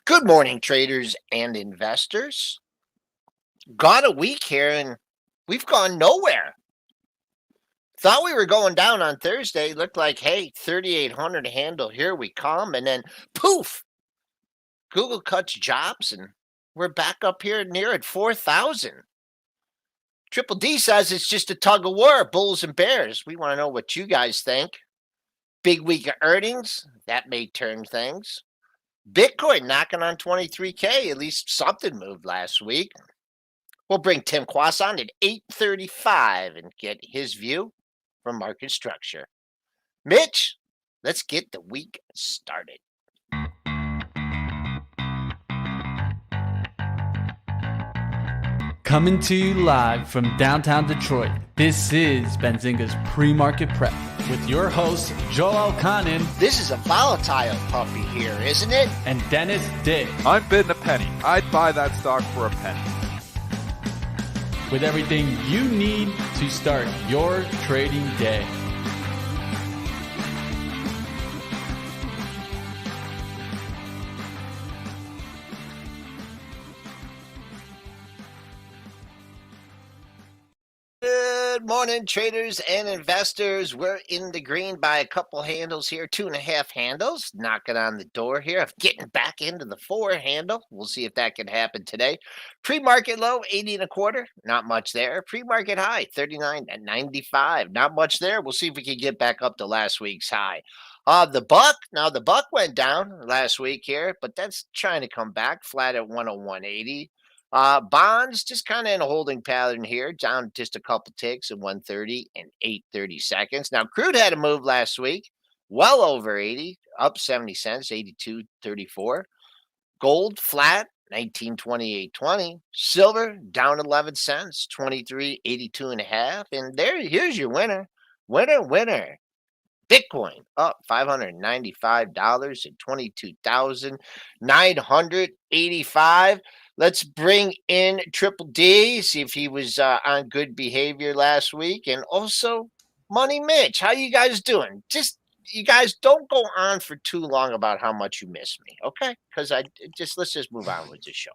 Good morning, traders and investors. Got a week here and we've gone nowhere. Thought we were going down on Thursday. Looked like, hey, 3,800 handle. Here we come. And then poof, Google cuts jobs and we're back up here near at 4,000. Triple D says it's just a tug of war, bulls and bears. We want to know what you guys think. Big week of earnings. That may turn things. Bitcoin knocking on 23K. At least something moved last week. We'll bring Tim Quast on at 8:35 and get his view from market structure. Mitch, let's get the week started. Coming to you live from downtown Detroit, this is Benzinga's Pre-Market Prep with your host, Joel Elconin. This is a volatile puppy here, isn't it? And Dennis Dick. I'm bidding a penny. I'd buy that stock for a penny. With everything you need to start your trading day. Good morning, traders and investors. We're in the green by a couple handles here, 2.5 handles, knocking on the door here of getting back into the 4 handle. We'll see if that can happen today. Pre-market low, 80.25, not much there. Pre-market high, 39.95, not much there. We'll see if we can get back up to last week's high. The buck went down last week here, but that's trying to come back flat at 101.80. Bonds just kind of in a holding pattern here, down just a couple ticks at 130 and 830 seconds. Now, crude had a move last week, well over 80, up 70 cents, 82.34. Gold flat, 1928.20. Silver down 11 cents, 23.82.5. And here's your winner. Winner. Bitcoin up $595 at 22,985. Let's bring in Triple D, see if he was on good behavior last week. And also, Money Mitch, how you guys doing? You guys don't go on for too long about how much you miss me, okay? Because let's just move on with this show.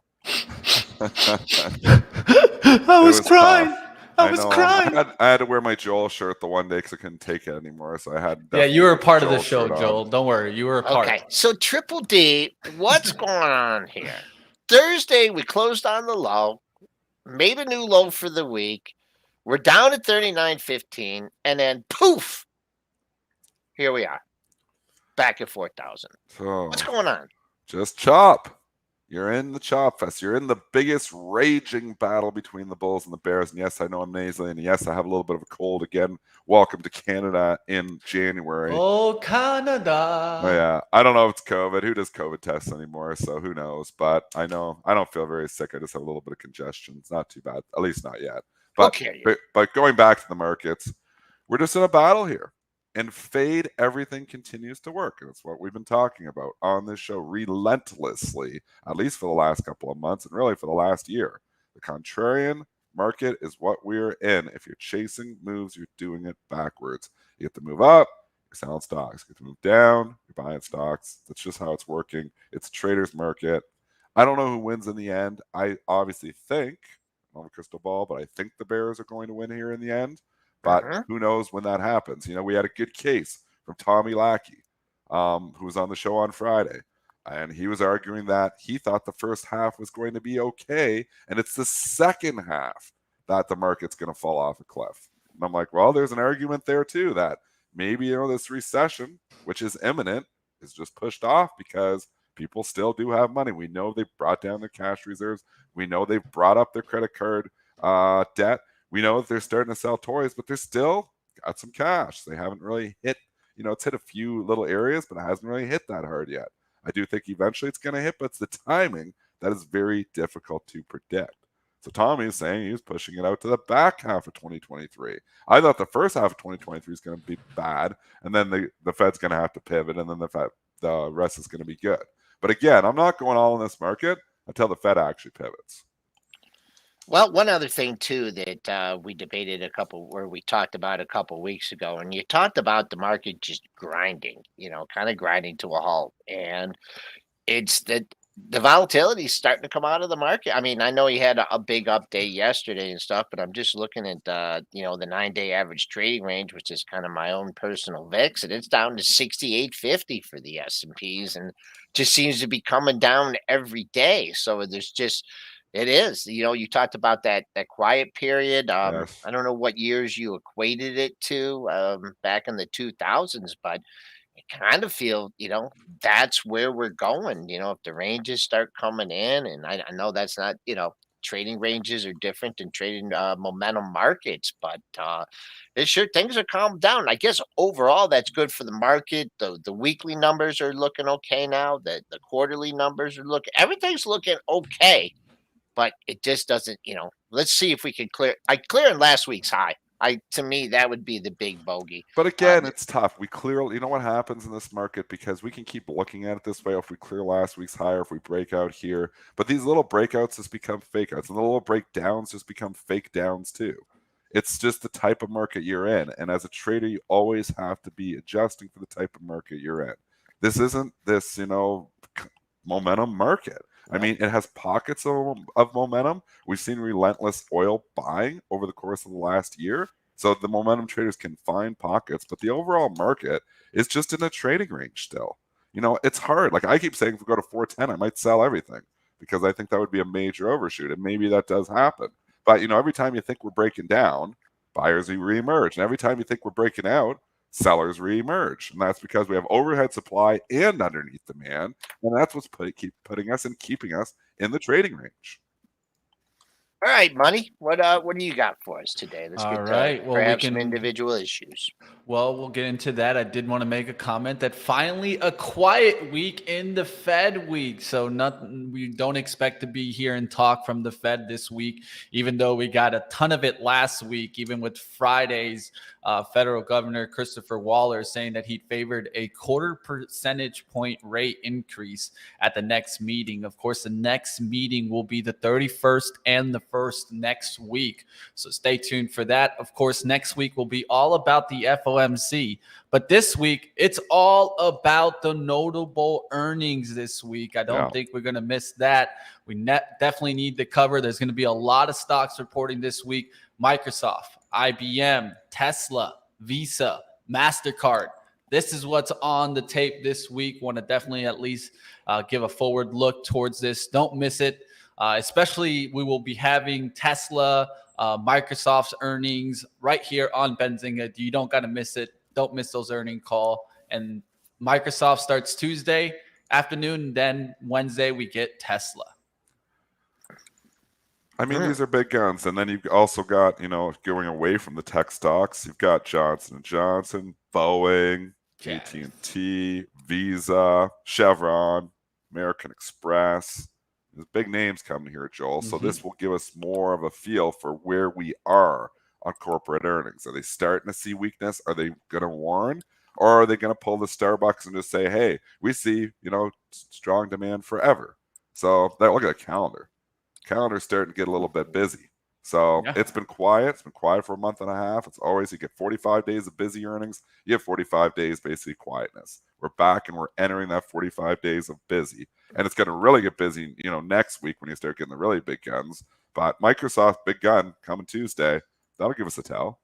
I was crying. I was crying. I had to wear my Joel shirt the one day because I couldn't take it anymore. So I had. Yeah, you were a part of the show, Joel. Don't worry, you were a part. Okay, so Triple D, what's going on here? Thursday, we closed on the low, made a new low for the week. We're down at 39.15, and then poof, here we are, back at 4,000. So what's going on? Just chop. You're in the chop fest. You're in the biggest raging battle between the Bulls and the Bears. And yes, I know I'm nasally. And yes, I have a little bit of a cold again. Welcome to Canada in January. Oh, Canada. Oh, yeah. I don't know if it's COVID. Who does COVID tests anymore? So who knows? But I know I don't feel very sick. I just have a little bit of congestion. It's not too bad. At least not yet. But, okay. but going back to the markets, we're just in a battle here. And fade, everything continues to work. And it's what we've been talking about on this show relentlessly, at least for the last couple of months and really for the last year. The contrarian market is what we're in. If you're chasing moves, you're doing it backwards. You get to move up, you're selling stocks. You get to move down, you're buying stocks. That's just how it's working. It's a trader's market. I don't know who wins in the end. I obviously think, I don't have a crystal ball, but I think the Bears are going to win here in the end. But who knows when that happens? You know, we had a good case from Tommy Lackey, who was on the show on Friday. And he was arguing that he thought the first half was going to be okay. And it's the second half that the market's going to fall off a cliff. And I'm like, well, there's an argument there, too, that maybe, this recession, which is imminent, is just pushed off because people still do have money. We know they've brought down their cash reserves. We know they've brought up their credit card debt. We know that they're starting to sell toys, but they're still got some cash. They haven't really hit, it's hit a few little areas, but it hasn't really hit that hard yet. I do think eventually it's going to hit, but it's the timing that is very difficult to predict. So Tommy is saying he's pushing it out to the back half of 2023. I thought the first half of 2023 is going to be bad, and then the Fed's going to have to pivot, and then the rest is going to be good. But again, I'm not going all in this market until the Fed actually pivots. Well, one other thing, too, that we talked about a couple weeks ago, and you talked about the market just grinding, kind of grinding to a halt. And it's that the volatility is starting to come out of the market. I mean, I know he had a big update yesterday and stuff, but I'm just looking at the 9-day average trading range, which is kind of my own personal VIX, and it's down to 68.50 for the S&Ps, and just seems to be coming down every day. So it is. You talked about that quiet period. Yes. I don't know what years you equated it to back in the 2000s, but I kind of feel, that's where we're going. If the ranges start coming in, and I know that's not, trading ranges are different than trading momentum markets, but it sure things are calmed down. I guess overall that's good for the market. The weekly numbers are looking okay now. The quarterly numbers are everything's looking okay, but it just doesn't, let's see if we can clear in last week's high. To me, that would be the big bogey. But again, it's tough. We clearly, you know what happens in this market, because we can keep looking at it this way. If we clear last week's high, if we break out here, but these little breakouts just become fake outs, and the little breakdowns just become fake downs too. It's just the type of market you're in. And as a trader, you always have to be adjusting for the type of market you're in. This isn't this, momentum market. I mean, it has pockets of momentum. We've seen relentless oil buying over the course of the last year. So the momentum traders can find pockets, but the overall market is just in a trading range still. It's hard. Like I keep saying, if we go to 410, I might sell everything, because I think that would be a major overshoot. And maybe that does happen. But, every time you think we're breaking down, buyers reemerge. And every time you think we're breaking out, sellers reemerge. And that's because we have overhead supply and underneath demand. And that's what's keep putting us and keeping us in the trading range. All right, Money. What do you got for us today? Let's All get right. Well, perhaps some individual issues. Well, we'll get into that. I did want to make a comment that finally a quiet week in the Fed week. So we don't expect to be hearing talk from the Fed this week, even though we got a ton of it last week, even with Friday's federal governor Christopher Waller saying that he favored a 0.25 percentage point rate increase at the next meeting. Of course, the next meeting will be the 31st and the 1st next week. So stay tuned for that. Of course, next week will be all about the FOMC. But this week, it's all about the notable earnings this week. I don't think we're going to miss that. We definitely need to cover. There's going to be a lot of stocks reporting this week. Microsoft, IBM, Tesla, Visa, MasterCard. This is what's on the tape this week. Want to definitely at least give a forward look towards this. Don't miss it. Especially we will be having Tesla, Microsoft's earnings right here on Benzinga. You don't got to miss it. Don't miss those earnings call. And Microsoft starts Tuesday afternoon. Then Wednesday we get Tesla. I mean, these are big guns. And then you've also got, going away from the tech stocks, you've got Johnson & Johnson, Boeing, AT&T, Visa, Chevron, American Express. There's big names coming here, Joel. So this will give us more of a feel for where we are on corporate earnings. Are they starting to see weakness? Are they going to warn? Or are they going to pull the Starbucks and just say, hey, we see, strong demand forever? So look at the calendar. Calendar's starting to get a little bit busy. So it's been quiet. It's been quiet for a month and a half. It's always, you get 45 days of busy earnings. You have 45 days basically quietness. We're back and we're entering that 45 days of busy. And it's going to really get busy, next week when you start getting the really big guns. But Microsoft, big gun, coming Tuesday. That'll give us a tell.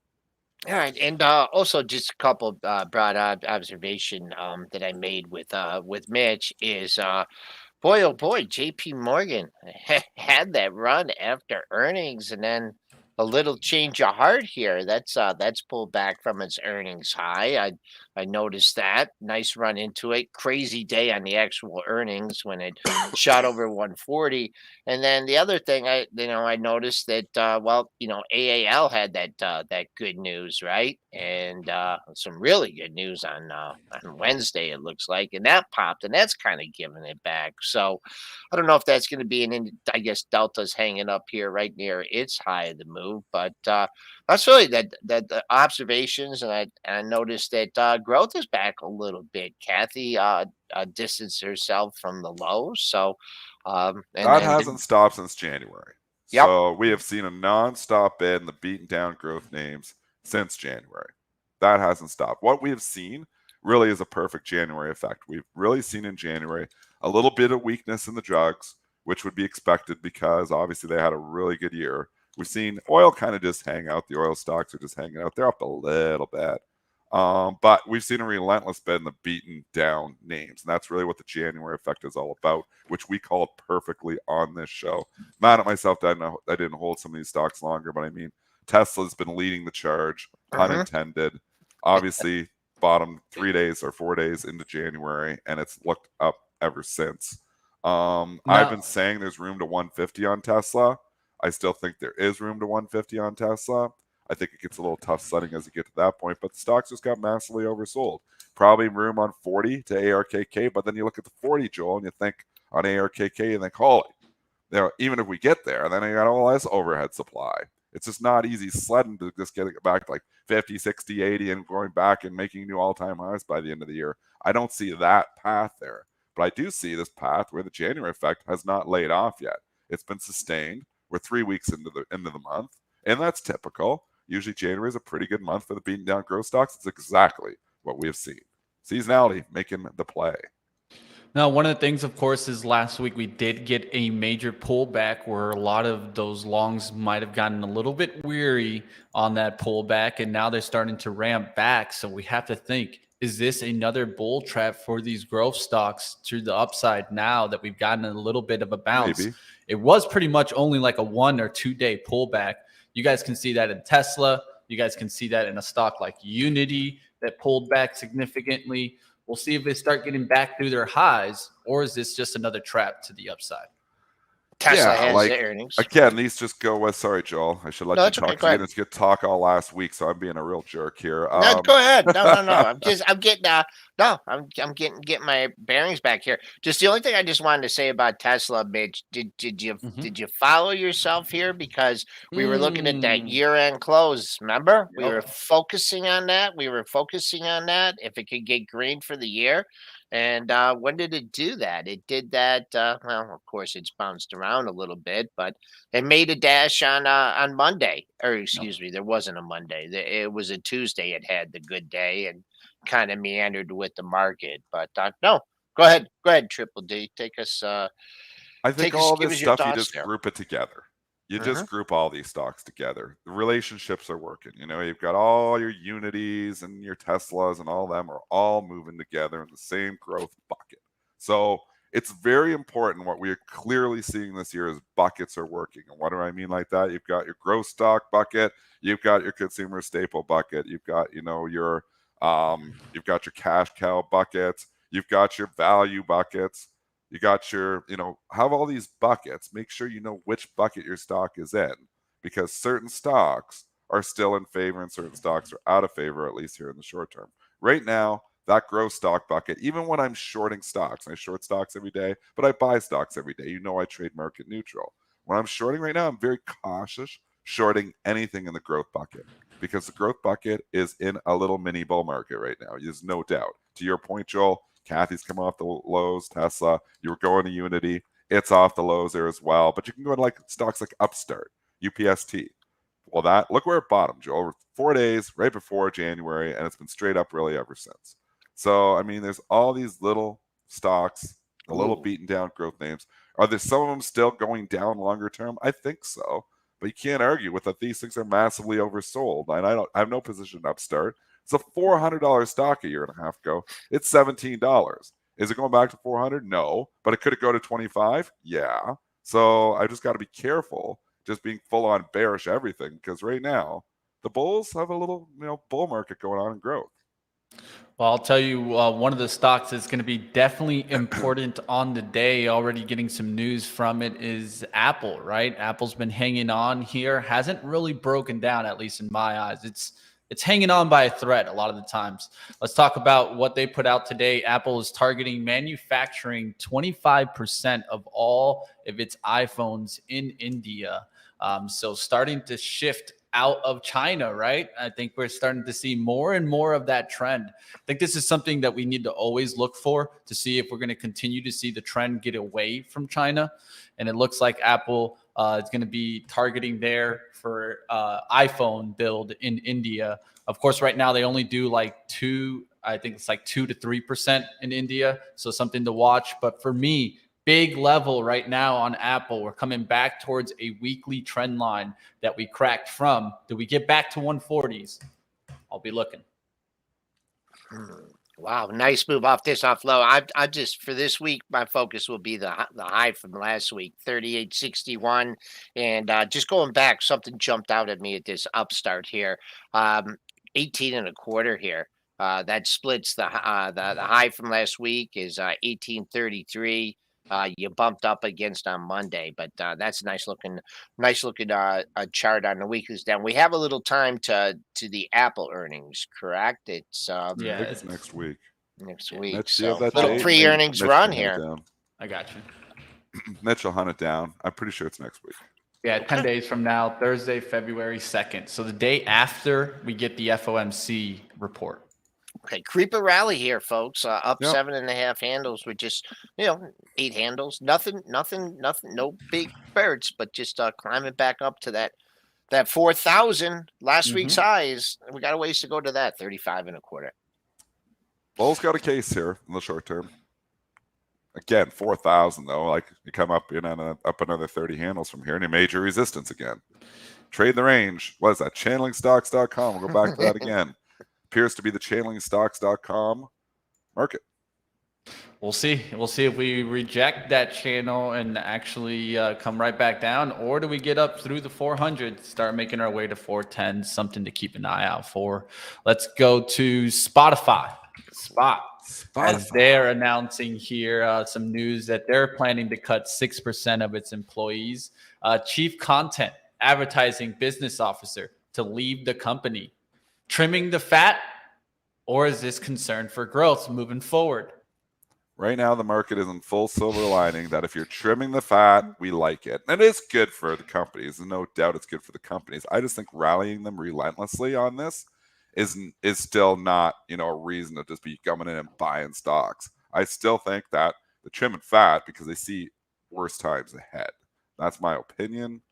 All right, and also just a couple broad observation that I made with Mitch is boy, oh boy, J.P. Morgan had that run after earnings, and then a little change of heart here. That's pulled back from its earnings high. I noticed that. Nice run into it. Crazy day on the actual earnings when it shot over 140. And then the other thing I noticed that AAL had that good news, right? And some really good news on Wednesday, it looks like, and that popped, and that's kind of giving it back. So I don't know if that's going to be I guess Delta's hanging up here right near its high of the move, but that's really the observations, and I noticed that growth is back a little bit. Kathy distanced herself from the lows, so that hasn't stopped since January. Yep. So we have seen a non-stop bid in the beaten down growth names since January. That hasn't stopped. What we have seen really is a perfect January effect. We've really seen in January a little bit of weakness in the drugs, which would be expected because obviously they had a really good year. We've seen oil kind of just hang out. The oil stocks are just hanging out. They're up a little bit. But we've seen a relentless bid in the beaten down names. And that's really what the January effect is all about, which we called perfectly on this show. Mad at myself that I didn't hold some of these stocks longer, but I mean, Tesla's been leading the charge, pun intended. Obviously, bottom 3 days or 4 days into January, and it's looked up ever since. I've been saying there's room to 150 on Tesla. I still think there is room to 150 on Tesla. I think it gets a little tough sledding as you get to that point, but the stocks just got massively oversold. Probably room on 40 to ARKK, but then you look at the 40, Joel, and you think on ARKK, you think, holy, even if we get there, then I got all this overhead supply. It's just not easy sledding to just get it back to like 50, 60, 80 and going back and making new all-time highs by the end of the year. I don't see that path there, but I do see this path where the January effect has not laid off yet. It's been sustained. We're 3 weeks into the month, and that's typical. Usually January is a pretty good month for the beaten down growth stocks. It's exactly what we have seen. Seasonality making the play. Now, one of the things, of course, is last week we did get a major pullback where a lot of those longs might have gotten a little bit weary on that pullback, and now they're starting to ramp back. So we have to think, is this another bull trap for these growth stocks to the upside now that we've gotten a little bit of a bounce? Maybe. It was pretty much only like a 1 or 2 day pullback. You guys can see that in Tesla. You guys can see that in a stock like Unity that pulled back significantly. We'll see if they start getting back through their highs, or is this just another trap to the upside? Tesla has the earnings. Again, these just go with. Sorry, Joel. I should let you talk. Okay, you didn't get talk all last week, so I'm being a real jerk here. No, go ahead. No. I'm getting my bearings back here. Just the only thing I just wanted to say about Tesla, Mitch. Did you follow yourself here because we were looking at that year-end close? Remember, we were focusing on that. If it could get green for the year. And when did it do that? It did that. Well, of course, it's bounced around a little bit, but it made a dash on Monday. Or excuse me, there wasn't a Monday. It was a Tuesday. It had the good day and kind of meandered with the market. But no, go ahead, Triple D. Take us. I think all this stuff you just group it together. You just group all these stocks together. The relationships are working. You've got all your Unities and your Teslas and all of them are all moving together in the same growth bucket. So it's very important. What we are clearly seeing this year is buckets are working. And what do I mean like that? You've got your growth stock bucket. You've got your consumer staple bucket. You've got, your cash cow buckets. You've got your value buckets. You got your, have all these buckets. Make sure you know which bucket your stock is in, because certain stocks are still in favor and certain stocks are out of favor, at least here in the short term. Right now, that growth stock bucket, even when I'm shorting stocks, I short stocks every day, but I buy stocks every day. I trade market neutral. When I'm shorting right now, I'm very cautious shorting anything in the growth bucket, because the growth bucket is in a little mini bull market right now. There's no doubt. To your point, Joel, Kathy's come off the lows. Tesla, you were going to Unity. It's off the lows there as well. But you can go to like stocks like Upstart, UPST. Well, look where it bottomed, Joe. Over 4 days right before January, and it's been straight up really ever since. So, I mean, there's all these little stocks, the little beaten down growth names. Are there some of them still going down longer term? I think so. But you can't argue with that these things are massively oversold. And I have no position in Upstart. It's a $400 stock a year and a half ago. It's $17. Is it going back to 400? No, but it could go to 25. Yeah. So I just got to be careful, just being full on bearish everything, because right now the bulls have a little, bull market going on in growth. Well, I'll tell you, one of the stocks that's going to be definitely important on the day, already getting some news from it, is Apple, right? Apple's been hanging on here, hasn't really broken down, at least in my eyes. It's hanging on by a thread a lot of the times. Let's talk about what they put out today. Apple is targeting manufacturing 25% of all of its iPhones in India. So starting to shift out of China, right? I think we're starting to see more and more of that trend. I think this is something that we need to always look for to see if we're going to continue to see the trend get away from China. And it looks like Apple is going to be targeting there for iPhone build in India. Of course, right now they only do like 2 I think it's like 2 to 3% in India. So something to watch. But for me, big level right now on Apple. We're coming back towards a weekly trend line that we cracked from. Do we get back to 140s? I'll be looking. Wow, nice move off low. I just for this week, my focus will be the high from last week, 38.61, and just going back, something jumped out at me at this upstart here, 18 and a quarter here. That splits the high from last week is 18.33. You bumped up against on Monday, but that's a nice looking a chart on the weeklies down. We have a little time to the Apple earnings, correct? It's I Yeah, think it's next week. next week. Mitch, do you have So that little date? pre-earnings Mitch run can hunt it here. down. I got you. Mitch will hunt it down. I'm pretty sure it's next week. Yeah, 10 days from now, Thursday, February 2nd. So the day after we get the FOMC report. Okay, creeper rally here, folks. Up Yep. 7.5 handles with just 8 handles. Nothing. No big birds, but just climbing back up to that 4,000 last week's highs. We got a ways to go to that 35 and a quarter. Bull's got a case here in the short term. Again, 4,000 though. Like you come up up another 30 handles from here, and you major resistance again. Trade the range. What is that? Channelingstocks.com. We'll go back to that again. Appears to be the channelingstocks.com market. We'll see. We'll see if we reject that channel and actually come right back down, or do we get up through the 400, start making our way to 410, something to keep an eye out for. Let's go to Spotify. As they're announcing here some news that they're planning to cut 6% of its employees. Chief Content Advertising Business Officer to leave the company. Trimming the fat, or is this concern for growth moving forward? Right now, the market is in full silver lining that if you're trimming the fat, we like it. And it is good for the companies. There's no doubt it's good for the companies. I just think rallying them relentlessly on this is still not, a reason to just be coming in and buying stocks. I still think that the trim and fat because they see worse times ahead. That's my opinion.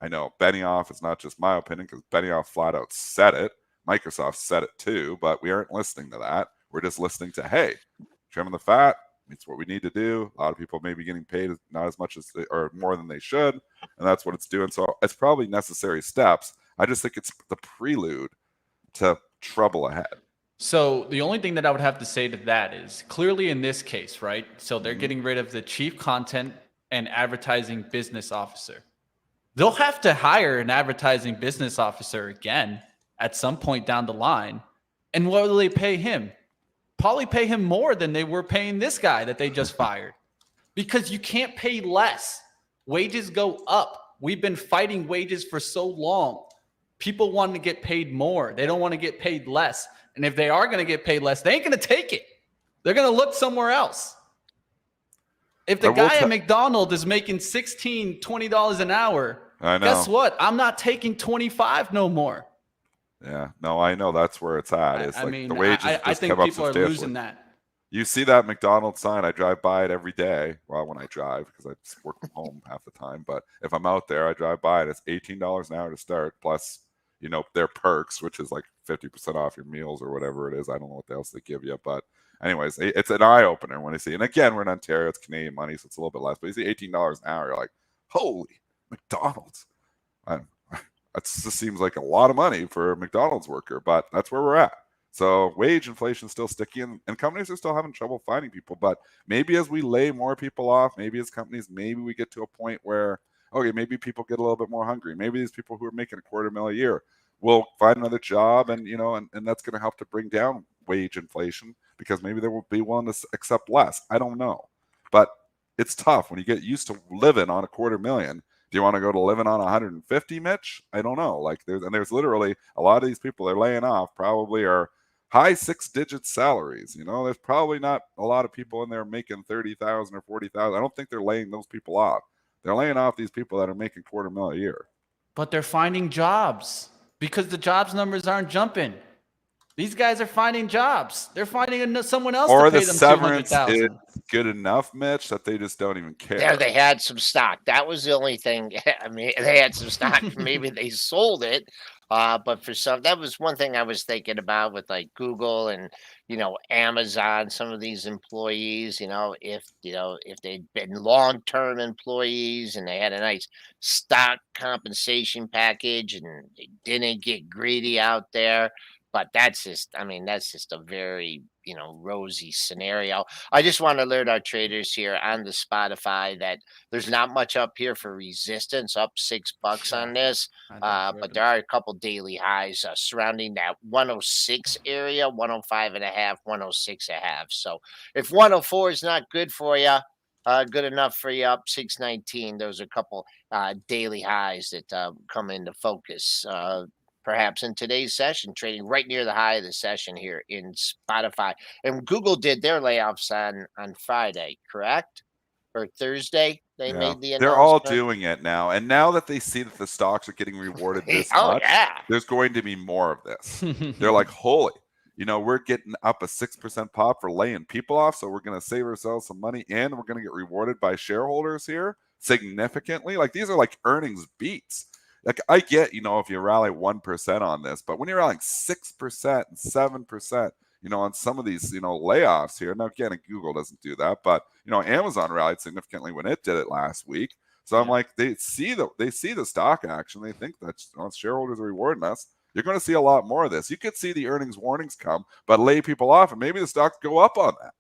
I know Benioff is not just my opinion because Benioff flat out said it. Microsoft said it too, but we aren't listening to that. We're just listening to, hey, trimming the fat, it's what we need to do. A lot of people may be getting paid not as much as or more than they should, and that's what it's doing. So it's probably necessary steps. I just think it's the prelude to trouble ahead. So the only thing that I would have to say to that is clearly in this case, right? So they're getting rid of the chief content and advertising business officer. They'll have to hire an advertising business officer again at some point down the line. And what will they pay him? Probably pay him more than they were paying this guy that they just fired. Because you can't pay less. Wages go up. We've been fighting wages for so long. People want to get paid more. They don't want to get paid less. And if they are going to get paid less, they ain't going to take it. They're going to look somewhere else. If the guy at McDonald's is making $16, $20 an hour, I know. Guess what? I'm not taking 25 no more. Yeah, no, I know that's where it's at. It's the wages I think people are losing that. You see that McDonald's sign, I drive by it every day. Well, when I drive, because I just work from home half the time. But if I'm out there, I drive by it. It's $18 an hour to start, plus, their perks, which is like 50% off your meals or whatever it is. I don't know what else they give you. But anyways, it's an eye-opener when I see. And again, we're in Ontario. It's Canadian money, so it's a little bit less. But you see $18 an hour, you're like, holy McDonald's. That just seems like a lot of money for a McDonald's worker, but that's where we're at. So wage inflation is still sticky, and companies are still having trouble finding people. But maybe as we lay more people off, maybe as companies, maybe we get to a point where, okay, maybe people get a little bit more hungry. Maybe these people who are making $250,000 a year will find another job, and and that's going to help to bring down wage inflation because maybe they will be willing to accept less. I don't know, but it's tough when you get used to living on $250,000. Do you want to go to living on 150, Mitch? I don't know. There's literally a lot of these people they're laying off probably are high 6-digit salaries. There's probably not a lot of people in there making 30,000 or 40,000. I don't think they're laying those people off. They're laying off these people that are making $250,000 a year. But they're finding jobs because the jobs numbers aren't jumping. These guys are finding jobs. They're finding someone else Or to the pay them severance is $200,000. good enough, Mitch, that they just don't even There care. they had some stock. That was the only thing. I mean, they had some stock. Maybe they sold it. But for some, that was one thing I was thinking about with like Google and Amazon. Some of these employees, if they'd been long-term employees and they had a nice stock compensation package and they didn't get greedy out there. But I mean, that's just a very rosy scenario. I just want to alert our traders here on the Spotify that there's not much up here for resistance, up $6 on this. But there are a couple daily highs surrounding that 106 area, 105 and a half, 106 and a half. So if 104 is not good for you, good enough for you up 619, those are a couple daily highs that come into focus. Perhaps in today's session, trading right near the high of the session here in Spotify. And Google did their layoffs on Friday, correct? Or Thursday, they Yeah, made the they're all announcement. doing it now. And now that they see that the stocks are getting rewarded this Oh much, yeah. there's going to be more of this. They're like, holy, we're getting up a 6% pop for laying people off. So we're going to save ourselves some money and we're going to get rewarded by shareholders here significantly. Like these are like earnings beats. Like I get, if you rally 1% on this, but when you're rallying 6% and 7%, on some of these, layoffs here. Now, again, Google doesn't do that, but Amazon rallied significantly when it did it last week. So I'm like, they see the stock action. They think that shareholders are rewarding us. You're going to see a lot more of this. You could see the earnings warnings come, but lay people off, and maybe the stocks go up on that.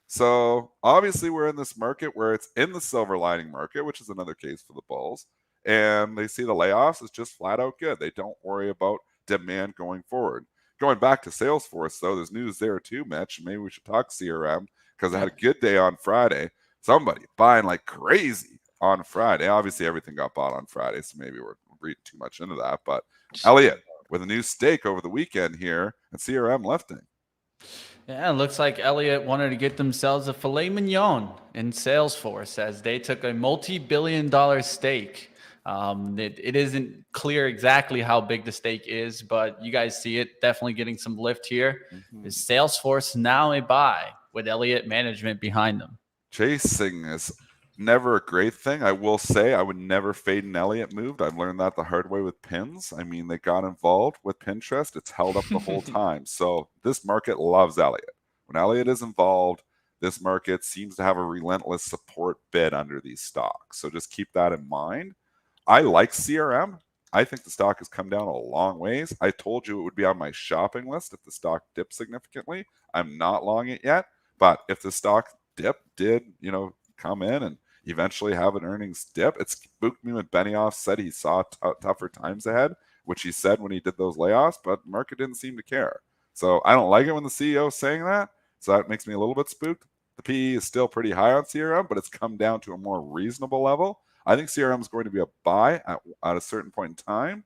So obviously, we're in this market where it's in the silver lining market, which is another case for the bulls. And they see the layoffs as just flat out good. They don't worry about demand going forward. Going back to Salesforce, though, there's news there too, Mitch. Maybe we should talk CRM because I had a good day on Friday. Somebody buying like crazy on Friday. Obviously, everything got bought on Friday, so maybe we're reading too much into that. But Elliot with a new stake over the weekend here and CRM lifting. Yeah, it looks like Elliot wanted to get themselves a filet mignon in Salesforce as they took a multi-billion-dollar stake. It isn't clear exactly how big the stake is, but you guys see it definitely getting some lift here. Is Salesforce now a buy with Elliot management behind them? Chasing is never a great thing. I will say I would never fade an Elliot move. I've learned that the hard way with pins. I mean, they got involved with Pinterest. It's held up the whole time. So this market loves Elliot. When Elliot is involved, this market seems to have a relentless support bid under these stocks. So just keep that in mind. I like CRM. I think the stock has come down a long ways. I told you it would be on my shopping list if the stock dipped significantly. I'm not long it yet, but if the stock did come in and eventually have an earnings dip, it spooked me when Benioff said he saw tougher times ahead, which he said when he did those layoffs, but the market didn't seem to care. So I don't like it when the CEO is saying that. So that makes me a little bit spooked. The PE is still pretty high on CRM, but it's come down to a more reasonable level. I think CRM is going to be a buy at a certain point in time.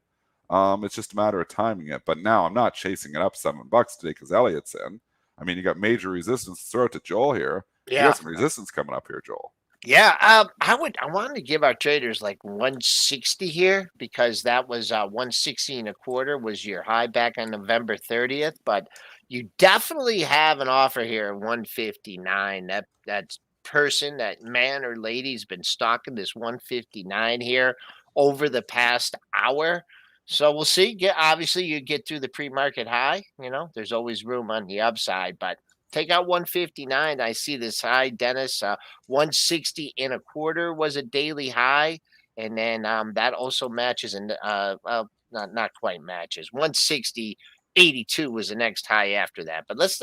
It's just a matter of timing it. But now I'm not chasing it up $7 today because Elliot's in. I mean, you got major resistance. Throw it to Joel here. Yeah. You got some resistance coming up here, Joel. Yeah, I wanted to give our traders like 160 here because that was 160 and a quarter was your high back on November 30th, but you definitely have an offer here at 159. That person, that man or lady's been stalking this 159 here over the past hour. So we'll see. Obviously you get through the pre-market high, there's always room on the upside, but take out 159. I see this high, Dennis. 160 and a quarter was a daily high, and then that also matches, and well, not quite matches. 160.82 was the next high after that. But let's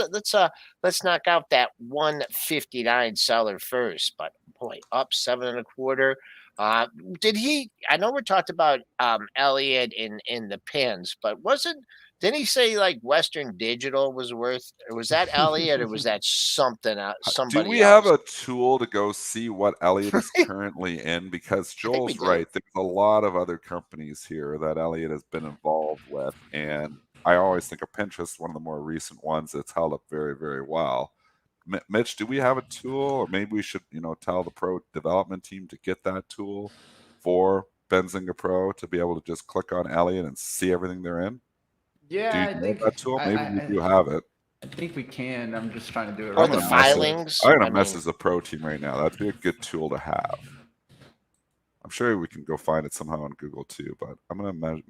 knock out that 159 seller first. But boy, up 7.25. Did he? I know we talked about Elliot in the pins, but didn't he say like Western Digital was worth, or was that Elliot, or was that something else? Somebody Do we else? have a tool to go see what Elliot is currently in? Because Joel's right. There's a lot of other companies here that Elliot has been involved with. And I always think of Pinterest, one of the more recent ones that's held up very, very well. Mitch, do we have a tool, or maybe we should, tell the pro development team to get that tool for Benzinga Pro to be able to just click on Elliot and see everything they're in? Yeah, Do you I know think that tool? Maybe we do have it. I think we can. I'm just trying to do it Or right the now. filings. I'm gonna I message mean, the pro team right now. That'd be a good tool to have. I'm sure we can go find it somehow on Google too, but I'm gonna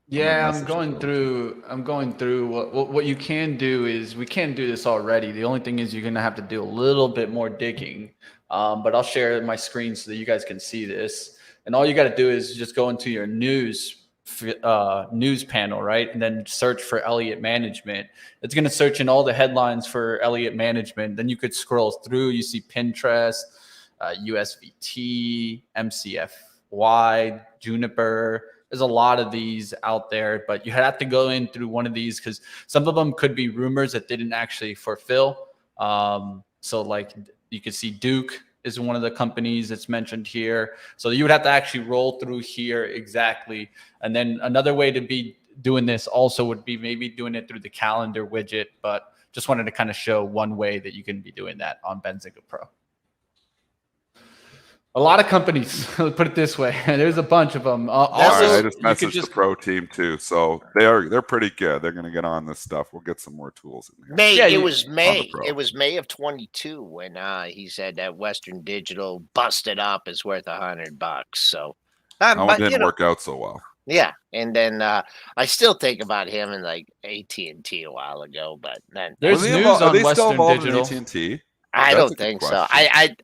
Yeah, I'm message the going pro team. through. I'm going through. What you can do is we can do this already. The only thing is you're gonna have to do a little bit more digging. But I'll share my screen so that you guys can see this. And all you got to do is just go into your news panel, right, and then search for Elliot Management. It's gonna search in all the headlines for Elliot Management. Then you could scroll through. You see Pinterest, USVT, MCFY, Juniper. There's a lot of these out there, but you have to go in through one of these because some of them could be rumors that didn't actually fulfill. So like you could see Duke is one of the companies that's mentioned here. So you would have to actually roll through here exactly. And then another way to be doing this also would be maybe doing it through the calendar widget, but just wanted to kind of show one way that you can be doing that on Benzinga Pro. A lot of companies, put it this way. There's a bunch of them. Also, I just messaged the pro team too, so they're pretty good. They're going to get on this stuff. We'll get some more tools in here. May. Yeah, It was May. Pro. It was May of 22 when he said that Western Digital busted up is worth $100. So, That one but didn't work out so well. yeah, and then I still think about him and like AT&T a while ago, but then there's news on Western Digital. AT&T? I That's a don't good think so. question.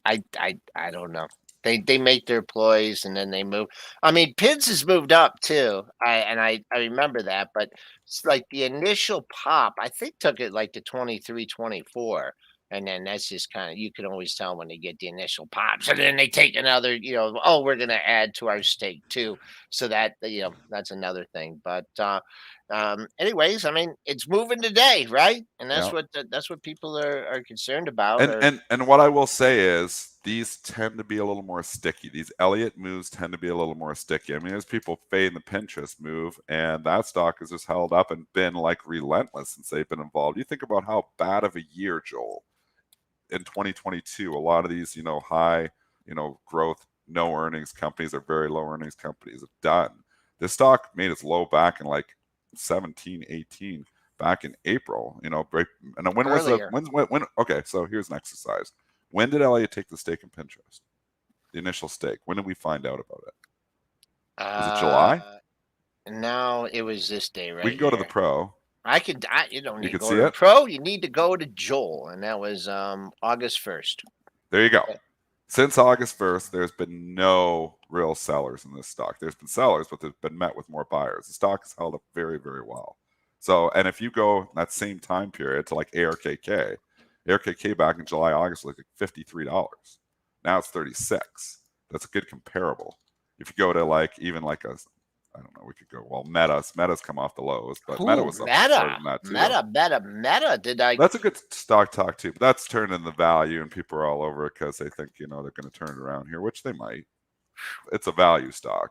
I don't know. They make their employees and then they move. I mean, PIDS has moved up too. I remember that, but it's like the initial pop, I think took it like to 23, 24. And then that's just kind of, you can always tell when they get the initial pops, and then they take another, oh, we're going to add to our stake too. So that, that's another thing. But anyways, I mean, it's moving today, right? And that's what people are concerned about. And what I will say is these tend to be a little more sticky. These Elliott moves tend to be a little more sticky. I mean, there's people fading the Pinterest move, and that stock has just held up and been like relentless since they've been involved. You think about how bad of a year, Joel, in 2022, a lot of these, high, growth, no earnings companies or very low earnings companies have done. This stock made its low back in like 17, 18, back in April, and when Earlier. was when okay, so here's an exercise. When did Elliot take the stake in Pinterest? The initial stake. When did we find out about it? Was it July? No, it was this day right We can go to the here. pro. You don't need to could go see to the it? pro. You need to go to Joel, and that was August 1st. There you go. Since August 1st, there's been no real sellers in this stock. There's been sellers, but they've been met with more buyers. The stock has held up very, very well. So, and if you go that same time period to like ARKK back in July, August was like $53. Now it's 36. That's a good comparable. If you go to like even like a, I don't know, we could go, well, Meta's come off the lows, but Meta was up more than that too. Meta. That's a good stock talk too, but that's turned into value, and people are all over it because they think they're going to turn it around here, which they might. It's a value stock.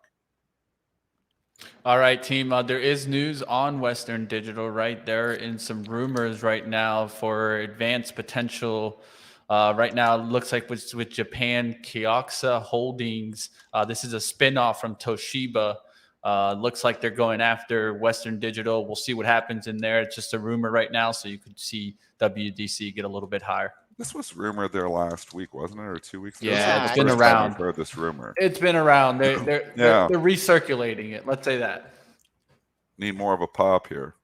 All right, team. There is news on Western Digital, right? There in some rumors right now for advanced potential. Right now, it looks like with Japan Kioxa Holdings. This is a spinoff from Toshiba. Looks like they're going after Western Digital. We'll see what happens in there. It's just a rumor right now, so you could see WDC get a little bit higher. This was rumored there last week, wasn't it, or 2 weeks ago? Yeah, It's been the first around. time I've heard this rumor. It's been around. They're recirculating it. Let's say that. Need more of a pop here.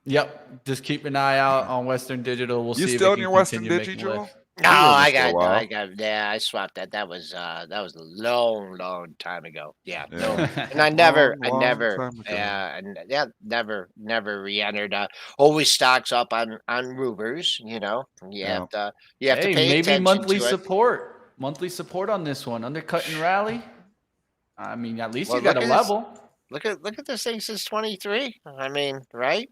Yep. Just keep an eye out on Western Digital. We'll see. You still in your Western Digital? No, I swapped that. That was a long time ago. Yeah. No. And I never re-entered. Always stocks up on rumors, You have to pay maybe attention monthly to it. support. Monthly support on this one. Undercut and rally. I mean, at least you got a look at level. Look at this thing since 23. I mean, right?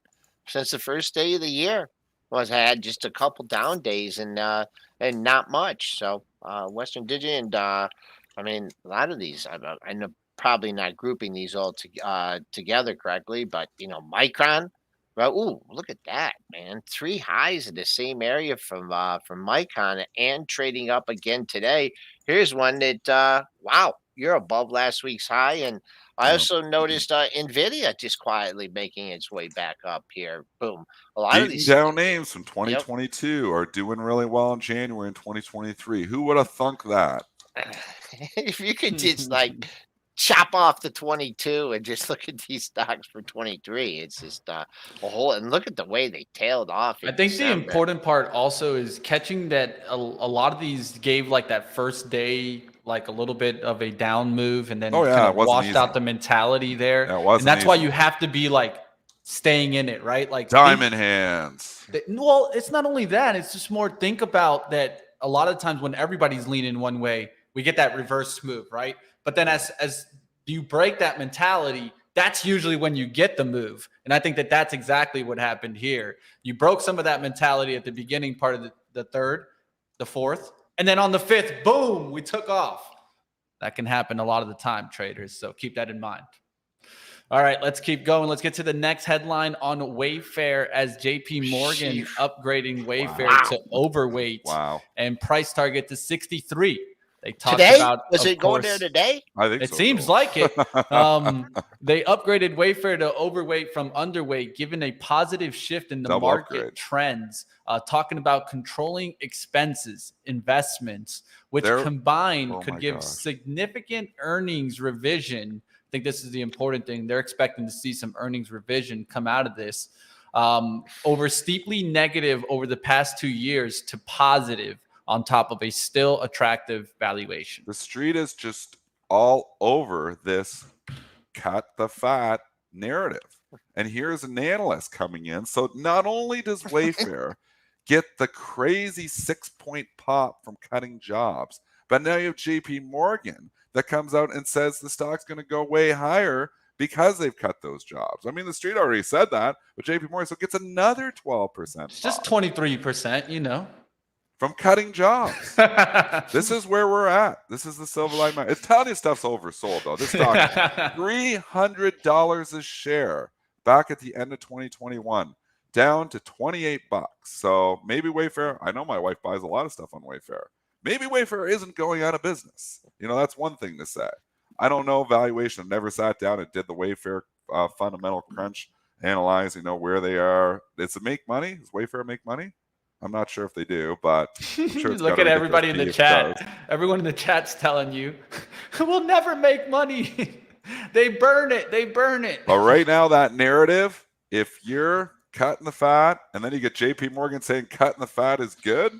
Since the first day of the year. I had just a couple down days and not much. So Western Digital and I mean a lot of these I'm probably not grouping these all together correctly, but Micron. Well, ooh, look at that, man! 3 highs in the same area from Micron and trading up again today. Here's one that wow, you're above last week's high, and I Yeah. also noticed Nvidia just quietly making its way back up here. Boom. A lot of Beating these. down names from Yep. 2022 are doing really well in January in 2023. Who would have thunk that? If you could just like chop off the 22 and just look at these stocks for 23, it's just a whole. And look at the way they tailed off I in think the December. important part also is catching that a lot of these gave like that first day, like a little bit of a down move, and then Oh, yeah, kind it of wasn't washed out easy. the mentality there. Yeah, it wasn't and that's why easy. you have to be like staying in it, right? Like Diamond hands. well, it's not only that, it's just more think about that a lot of times when everybody's leaning one way, we get that reverse move, right? But then as you break that mentality, that's usually when you get the move. And I think that that's exactly what happened here. You broke some of that mentality at the beginning part of the third, the fourth, and then on the fifth, boom, we took off. That can happen a lot of the time, traders. So keep that in mind. All right, let's keep going. Let's get to the next headline on Wayfair as JP Morgan Sheesh. upgrading Wayfair Wow. to overweight Wow. and price target to 63. They talked Today? about, Was of it going there course, today? I think it so. seems Joel. like it. They upgraded Wayfair to overweight from underweight, given a positive shift in the Double market upgrade. trends, talking about controlling expenses, investments, which They're- combined oh could my give gosh. significant earnings revision. I think this is the important thing. They're expecting to see some earnings revision come out of this, over steeply negative over the past 2 years to positive, on top of a still attractive valuation. The street is just all over this cut the fat narrative. And here's an analyst coming in. So not only does Wayfair get the crazy 6-point pop from cutting jobs, but now you have JP Morgan that comes out and says the stock's going to go way higher because they've cut those jobs. I mean, the street already said that, but JP Morgan so gets another 12%. It's just 23%, you know. From cutting jobs. This is where we're at. This is the silver lining. It's telling you stuff's oversold, though. This stock, $300 a share back at the end of 2021, down to 28 bucks. So maybe Wayfair, I know my wife buys a lot of stuff on Wayfair. Maybe Wayfair isn't going out of business. You know, that's one thing to say. I don't know valuation. I never sat down and did the Wayfair fundamental crunch, analyze, where they are. Does it make money? Does Wayfair make money? I'm not sure if they do, but I'm sure it's look at everybody in the chat. Everyone in the chat's telling you, we'll never make money. They burn it. They burn it. But right now, that narrative, if you're cutting the fat, and then you get JP Morgan saying cutting the fat is good,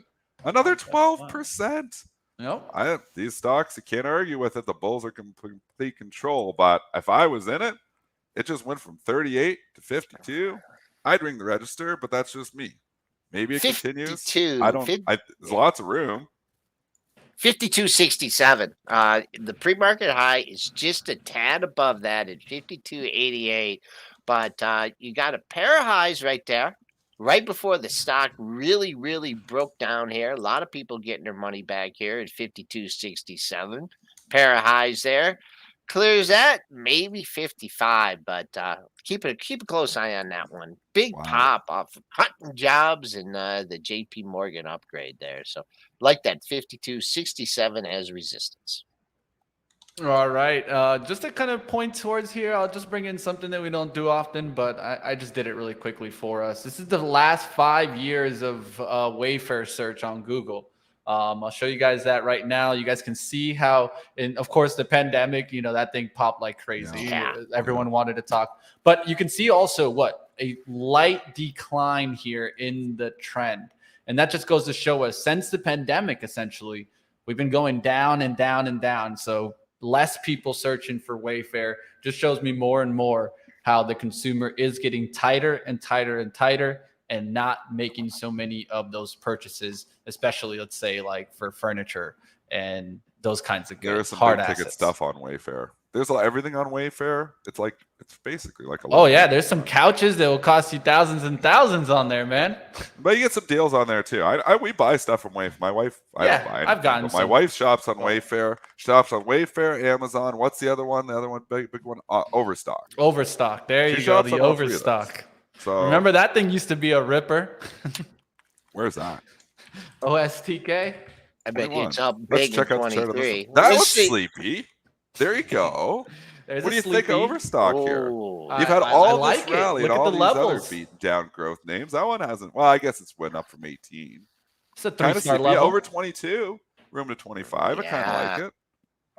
another 12%. Nope. These stocks, you can't argue with it. The bulls are complete control. But if I was in it, it just went from 38 to 52. I'd ring the register, but that's just me. Maybe it continues. There's lots of room. 52.67. The pre-market high is just a tad above that at 52.88. But you got a pair of highs right there, right before the stock really, really broke down here. A lot of people getting their money back here at 52.67. Pair of highs there. Clears that, maybe 55, but keep a close eye on that one. Big pop off of cutting jobs and the JP Morgan upgrade there. So like that 52.67 as resistance. All right. Just to kind of point towards here, I'll just bring in something that we don't do often, but I just did it really quickly for us. This is the last 5 years of Wayfair search on Google. I'll show you guys that right now. You guys can see how, and of course, the pandemic, that thing popped like crazy. Yeah. Everyone wanted to talk. But you can see also a light decline here in the trend. And that just goes to show us since the pandemic, essentially, we've been going down and down and down. So less people searching for Wayfair just shows me more and more how the consumer is getting tighter and tighter and tighter, and not making so many of those purchases, especially, let's say, like for furniture and those kinds of goods. There is some hard big ticket assets. stuff on Wayfair. There's everything on Wayfair. It's basically like a. Oh yeah, there's some couches that will cost you thousands and thousands on there, man. But you get some deals on there too. We buy stuff from Wayfair. My wife, I don't buy anything, I've gotten but my wife shops on Wayfair. Shops on Wayfair, Amazon. What's the other one? The other one, big one, Overstock. Overstock. There you go. The Overstock. So remember that thing used to be a ripper. Where's that? OSTK. I bet you it's up Let's big check in out the chart of 23. this. That was sleepy. There you go. There's What a do you think of sleepy. Overstock here? Oh, You've had I all like this it. rally Look and at all the these other levels. beaten down growth names. That one hasn't. Well, I guess it's went up from 18. It's a Kind of 3-star see level. over 22, room to 25. I kind of like yeah. it.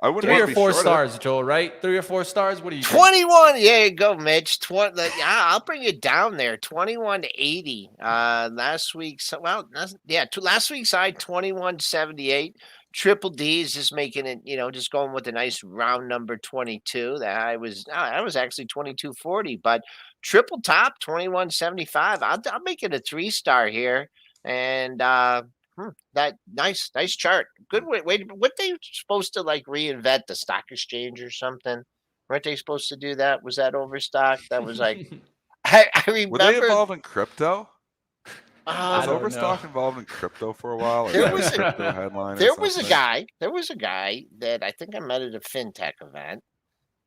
I wouldn't 3 want or to be 4 short stars, Joel, right? 3 or 4 stars. What do you think? 21. There you go, Mitch. I'll bring it down there. 21 to 80. Last week's last week's high 21.78. Triple D is just making it, just going with a nice round number 22. I was actually 22.40, but triple top 21.75. I'll make it a 3-star here, and that nice chart. Good way. What they supposed to like reinvent the stock exchange or something? Weren't they supposed to do that? Was that Overstock? That was like I Were they remember. involved in crypto? I Was don't Overstock know. involved in crypto for a while? Or There is that was a a crypto headline or there was a something? guy. There was a guy that I think I met at a fintech event,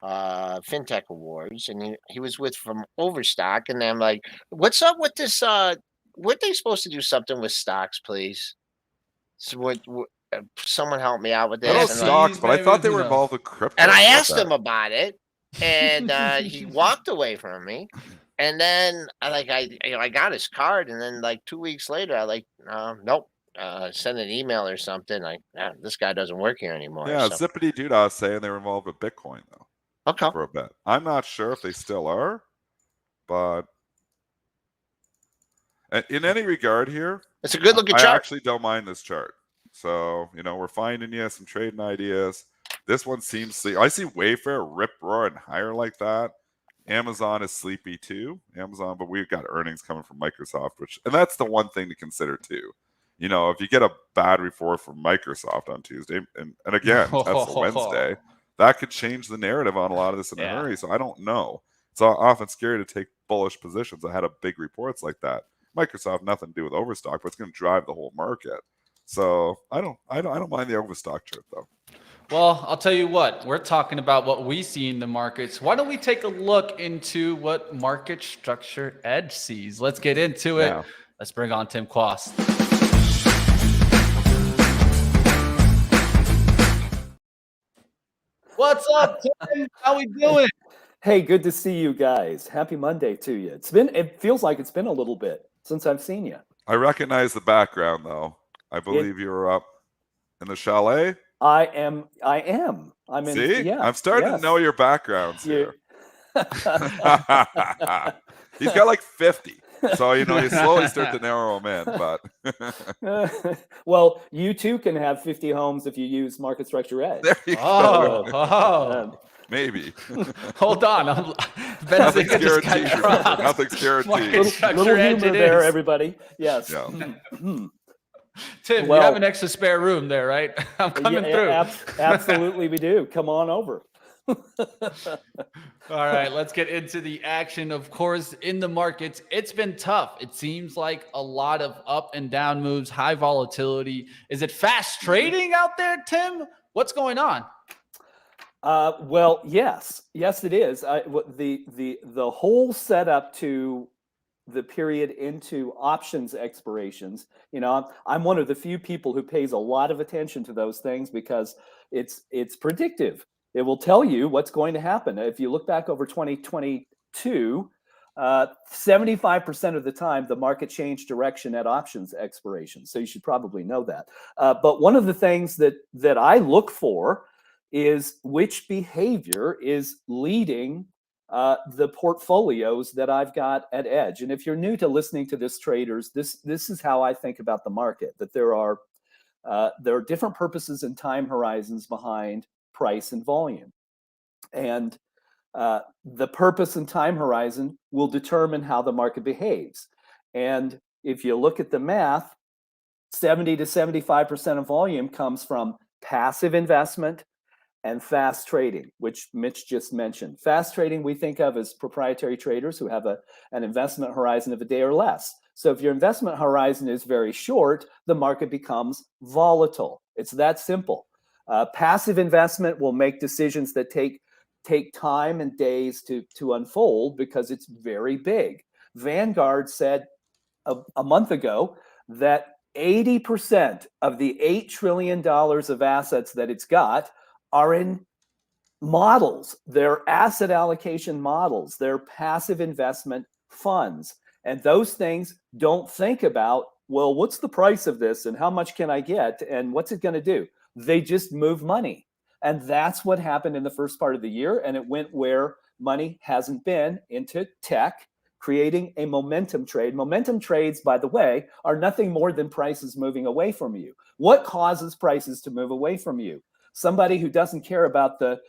fintech awards, and he was with from Overstock, and I'm like, "What's up with this? Weren't they supposed to do something with stocks, please? So someone help me out with I know this?" F- And stocks, but I maybe, thought they who were knows? involved with crypto. And I What asked the- him about it, and he walked away from me. And then I got his card, and then like 2 weeks later, nope, send an email or something. This guy doesn't work here anymore. Yeah, So Zippity Doodah saying they were involved with Bitcoin though okay, for a bit. I'm not sure if they still are, but in any regard here, it's a good looking I chart. actually don't mind this chart. So, we're finding you some trading ideas. This one seems I see Wayfair rip roaring higher like that. Amazon is sleepy too. Amazon, but we've got earnings coming from Microsoft, and that's the one thing to consider too. If you get a bad report from Microsoft on Tuesday, and again, Tesla Wednesday, that could change the narrative on a lot of this in a hurry. So I don't know. It's often scary to take bullish positions ahead of big reports like that. Microsoft, nothing to do with Overstock, but it's going to drive the whole market. So I don't mind the Overstock chart though. Well, I'll tell you what, we're talking about what we see in the markets. Why don't we take a look into what Market Structure Edge sees? Let's get into it. Yeah. Let's bring on Tim Quast. What's up, Tim? How we doing? Hey, good to see you guys. Happy Monday to you. It feels like it's been a little bit since I've seen you. I recognize the background though. I believe you were up in the chalet. I am. I'm in. See, Yeah, I'm starting to know your backgrounds here. He's got like 50. So, you slowly start to narrow them in. But well, you too can have 50 homes if you use Market Structure Edge. there you go. Oh. Maybe. Hold on. Nothing's Benzinga just got guaranteed. Remember. dropped. Nothing's guaranteed. Market Structure Little Edge humor it there, is. everybody. Yes. Yeah. Tim, Well- you have an extra spare room there, right? I'm coming through. Absolutely, we do. Come on over. All right, let's get into the action. Of course, in the markets, it's been tough. It seems like a lot of up and down moves, high volatility. Is it fast trading out there, Tim? What's going on? Well, yes, it is. The whole setup to the period into options expirations. I'm one of the few people who pays a lot of attention to those things because it's predictive. It will tell you what's going to happen. If you look back over 2022, 75% of the time the market changed direction at options expiration. So you should probably know that. But one of the things that I look for is which behavior is leading the portfolios that I've got at Edge. And if you're new to listening to this, traders, this is how I think about the market. That there are different purposes and time horizons behind price and volume, and the purpose and time horizon will determine how the market behaves. And if you look at the math, 70 to 75% of volume comes from passive investment and fast trading, which Mitch just mentioned. Fast trading we think of as proprietary traders who have an investment horizon of a day or less. So if your investment horizon is very short, the market becomes volatile. It's that simple. Passive investment will make decisions that take time and days to unfold because it's very big. Vanguard said a month ago that 80% of the $8 trillion of assets that it's got are in models, their asset allocation models, their passive investment funds. And those things don't think about, well, what's the price of this and how much can I get and what's it going to do? They just move money. And that's what happened in the first part of the year. And it went where money hasn't been, into tech, creating a momentum trade. Momentum trades, by the way, are nothing more than prices moving away from you. What causes prices to move away from you? Somebody who doesn't care about the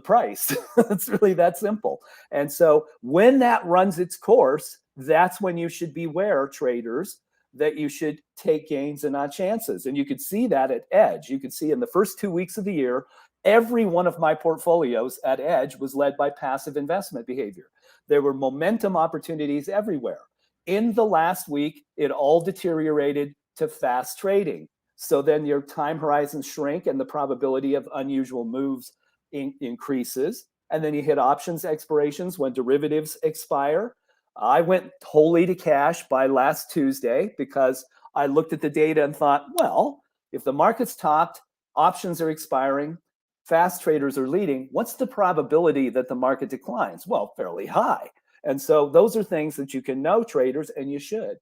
price. It's really that simple. And so when that runs its course, that's when you should beware, traders, that you should take gains and not chances. And you could see that at Edge. You could see in the first 2 weeks of the year, every one of my portfolios at Edge was led by passive investment behavior. There were momentum opportunities everywhere. In the last week, it all deteriorated to fast trading. So then your time horizons shrink and the probability of unusual moves increases. And then you hit options expirations when derivatives expire. I went wholly to cash by last Tuesday because I looked at the data and thought, well, if the market's topped, options are expiring, fast traders are leading, what's the probability that the market declines? Well, fairly high. And so those are things that you can know, traders, and you should.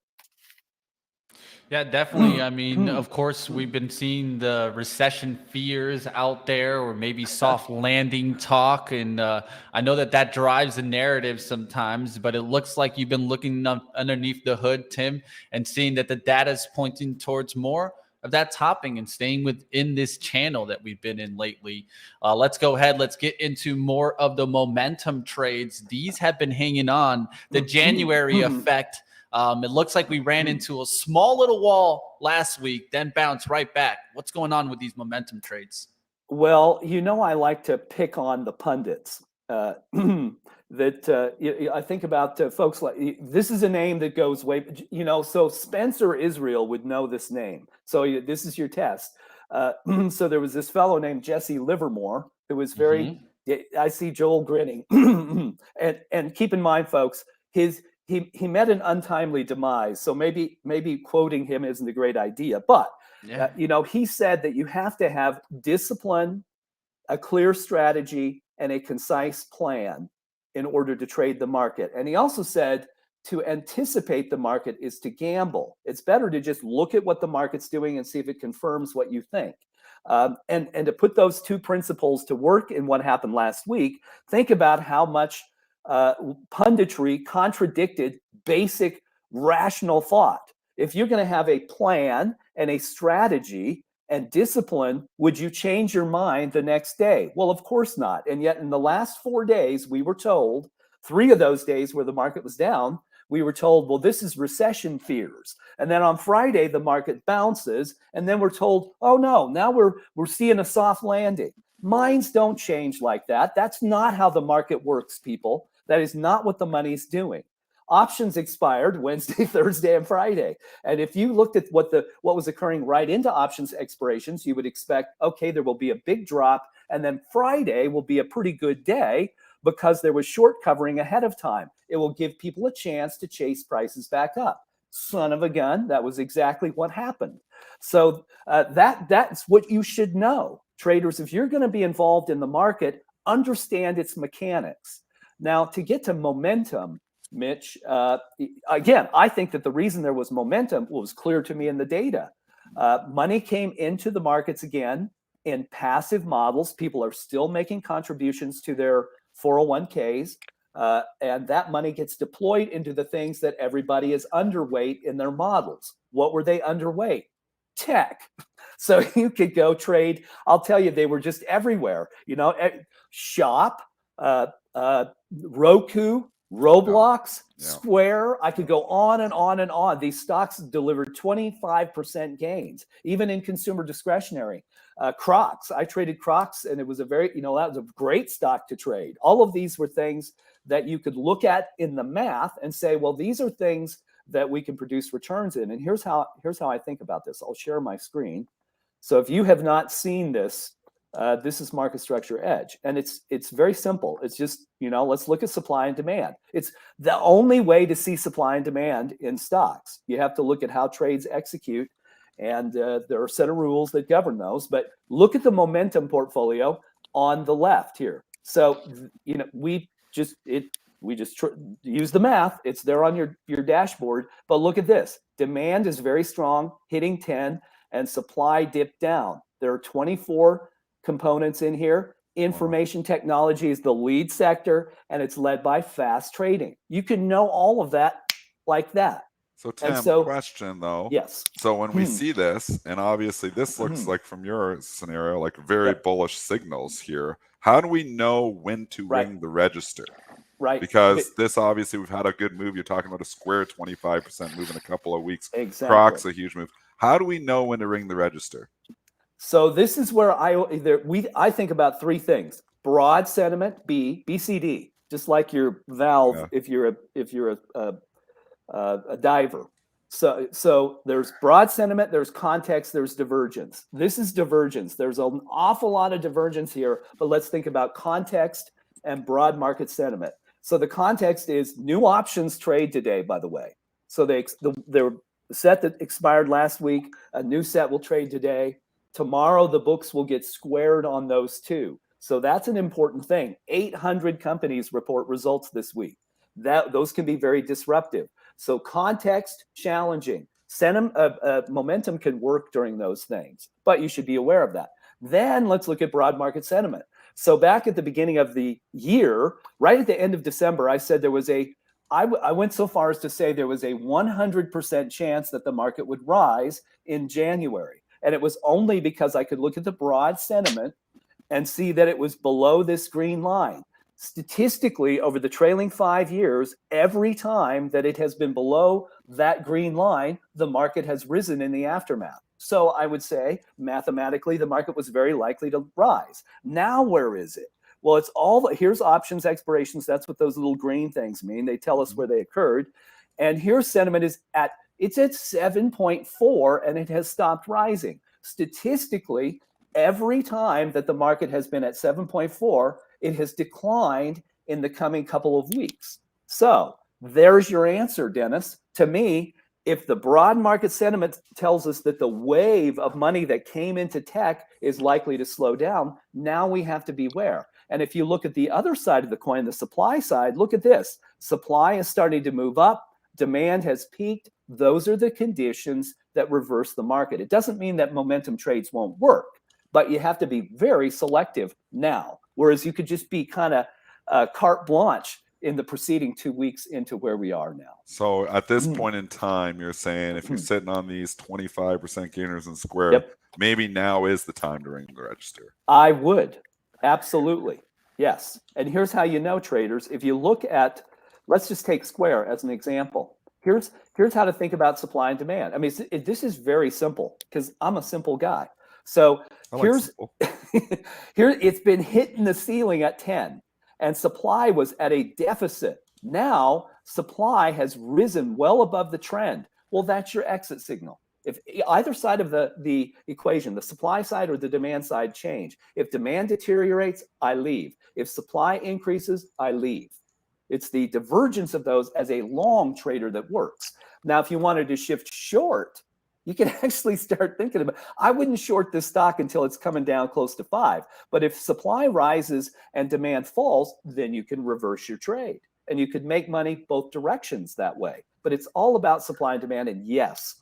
Yeah, definitely. I mean, of course, we've been seeing the recession fears out there, or maybe soft landing talk. And I know that drives the narrative sometimes, but it looks like you've been looking underneath the hood, Tim, and seeing that the data is pointing towards more of that topping and staying within this channel that we've been in lately. Let's go ahead. Let's get into more of the momentum trades. These have been hanging on. The January effect. It looks like we ran into a small little wall last week, then bounced right back. What's going on with these momentum trades? Well, I like to pick on the pundits. I think about folks like, this is a name that goes way, so Spencer Israel would know this name. So this is your test. So there was this fellow named Jesse Livermore who was very, I see Joel grinning. and keep in mind, folks, he met an untimely demise. So maybe quoting him isn't a great idea, but he said that you have to have discipline, a clear strategy, and a concise plan in order to trade the market. And he also said to anticipate the market is to gamble. It's better to just look at what the market's doing and see if it confirms what you think. And to put those two principles to work in what happened last week, think about how much punditry contradicted basic rational thought. If you're going to have a plan and a strategy and discipline, would you change your mind the next day? Well, of course not. And yet in the last 4 days, we were told, 3 of those days where the market was down, we were told, well, this is recession fears. And then on Friday, the market bounces. And then we're told, oh no, now we're seeing a soft landing. Minds don't change like that. That's not how the market works, people. That is not what the money's doing. Options expired Wednesday, Thursday, and Friday. And if you looked at what was occurring right into options expirations, you would expect, okay, there will be a big drop, and then Friday will be a pretty good day because there was short covering ahead of time. It will give people a chance to chase prices back up. Son of a gun, that was exactly what happened. So that's what you should know. Traders, if you're going to be involved in the market, understand its mechanics. Now, to get to momentum, Mitch, again, I think that the reason there was momentum was clear to me in the data. Money came into the markets again in passive models. People are still making contributions to their 401ks, and that money gets deployed into the things that everybody is underweight in their models. What were they underweight? Tech. So you could go trade. I'll tell you, they were just everywhere. Shop, Roku, Roblox, Square. I could go on and on and on. These stocks delivered 25% gains, even in consumer discretionary. Crocs, I traded Crocs, and it was a very, that was a great stock to trade. All of these were things that you could look at in the math and say, well, these are things that we can produce returns in. And here's how I think about this. I'll share my screen. So if you have not seen this, this is Market Structure Edge, and it's very simple. It's just, let's look at supply and demand. It's the only way to see supply and demand in stocks. You have to look at how trades execute, and there are a set of rules that govern those. But look at the momentum portfolio. on the left here. So, we just use the math. It's there on your dashboard. But look at this. Demand is very strong, hitting 10, and supply dipped down. There are 24 components in here. Information technology is the lead sector, and it's led by fast trading. You can know all of that like that. So Tim, so- question though. Yes. So when we see this, and obviously this looks like from your scenario, like very bullish signals here. How do we know when to ring the register? Right. Because this obviously we've had a good move. You're talking about a square 25% move in a couple of weeks. Exactly. Croc's a huge move. How do we know when to ring the register? So this is where I think about three things: broad sentiment, BCD, just like your valve if you're a diver. So there's broad sentiment, there's context, there's divergence. This is divergence. There's an awful lot of divergence here, but let's think about context and broad market sentiment. So the context is new options trade today, by the way. So the set that expired last week, a new set will trade today. Tomorrow, the books will get squared on those two. So that's an important thing. 800 companies report results this week. Those can be very disruptive. So context, challenging. Momentum can work during those things, but you should be aware of that. Then let's look at broad market sentiment. So back at the beginning of the year, right at the end of December, I said I went so far as to say there was a 100% chance that the market would rise in January. And it was only because I could look at the broad sentiment and see that it was below this green line. Statistically, over the trailing 5 years, every time that it has been below that green line, the market has risen in the aftermath. So I would say, mathematically, the market was very likely to rise. Now, where is it? Well, here's options expirations. That's what those little green things mean. They tell us where they occurred. And here's sentiment it's at 7.4 and it has stopped rising. Statistically, every time that the market has been at 7.4, it has declined in the coming couple of weeks. So there's your answer, Dennis. To me, if the broad market sentiment tells us that the wave of money that came into tech is likely to slow down, now we have to beware. And if you look at the other side of the coin, the supply side, look at this. Supply is starting to move up. Demand has peaked. Those are the conditions that reverse the market. It doesn't mean that momentum trades won't work, but you have to be very selective now, whereas you could just be kind of carte blanche in the preceding 2 weeks into where we are now. So at this point in time, you're saying if you're sitting on these 25% gainers in Square, maybe now is the time to ring the register. I would. Absolutely. Yes. And here's how you know, traders. If you look at, let's just take Square as an example. Here's how to think about supply and demand. I mean, this is very simple because I'm a simple guy. So here it's been hitting the ceiling at 10 and supply was at a deficit. Now supply has risen well above the trend. Well, that's your exit signal. If either side of the equation, the supply side or the demand side change, if demand deteriorates, I leave. If supply increases, I leave. It's the divergence of those as a long trader that works. Now, if you wanted to shift short, you can actually start thinking about, I wouldn't short this stock until it's coming down close to 5. But if supply rises and demand falls, then you can reverse your trade. And you could make money both directions that way. But it's all about supply and demand. And yes,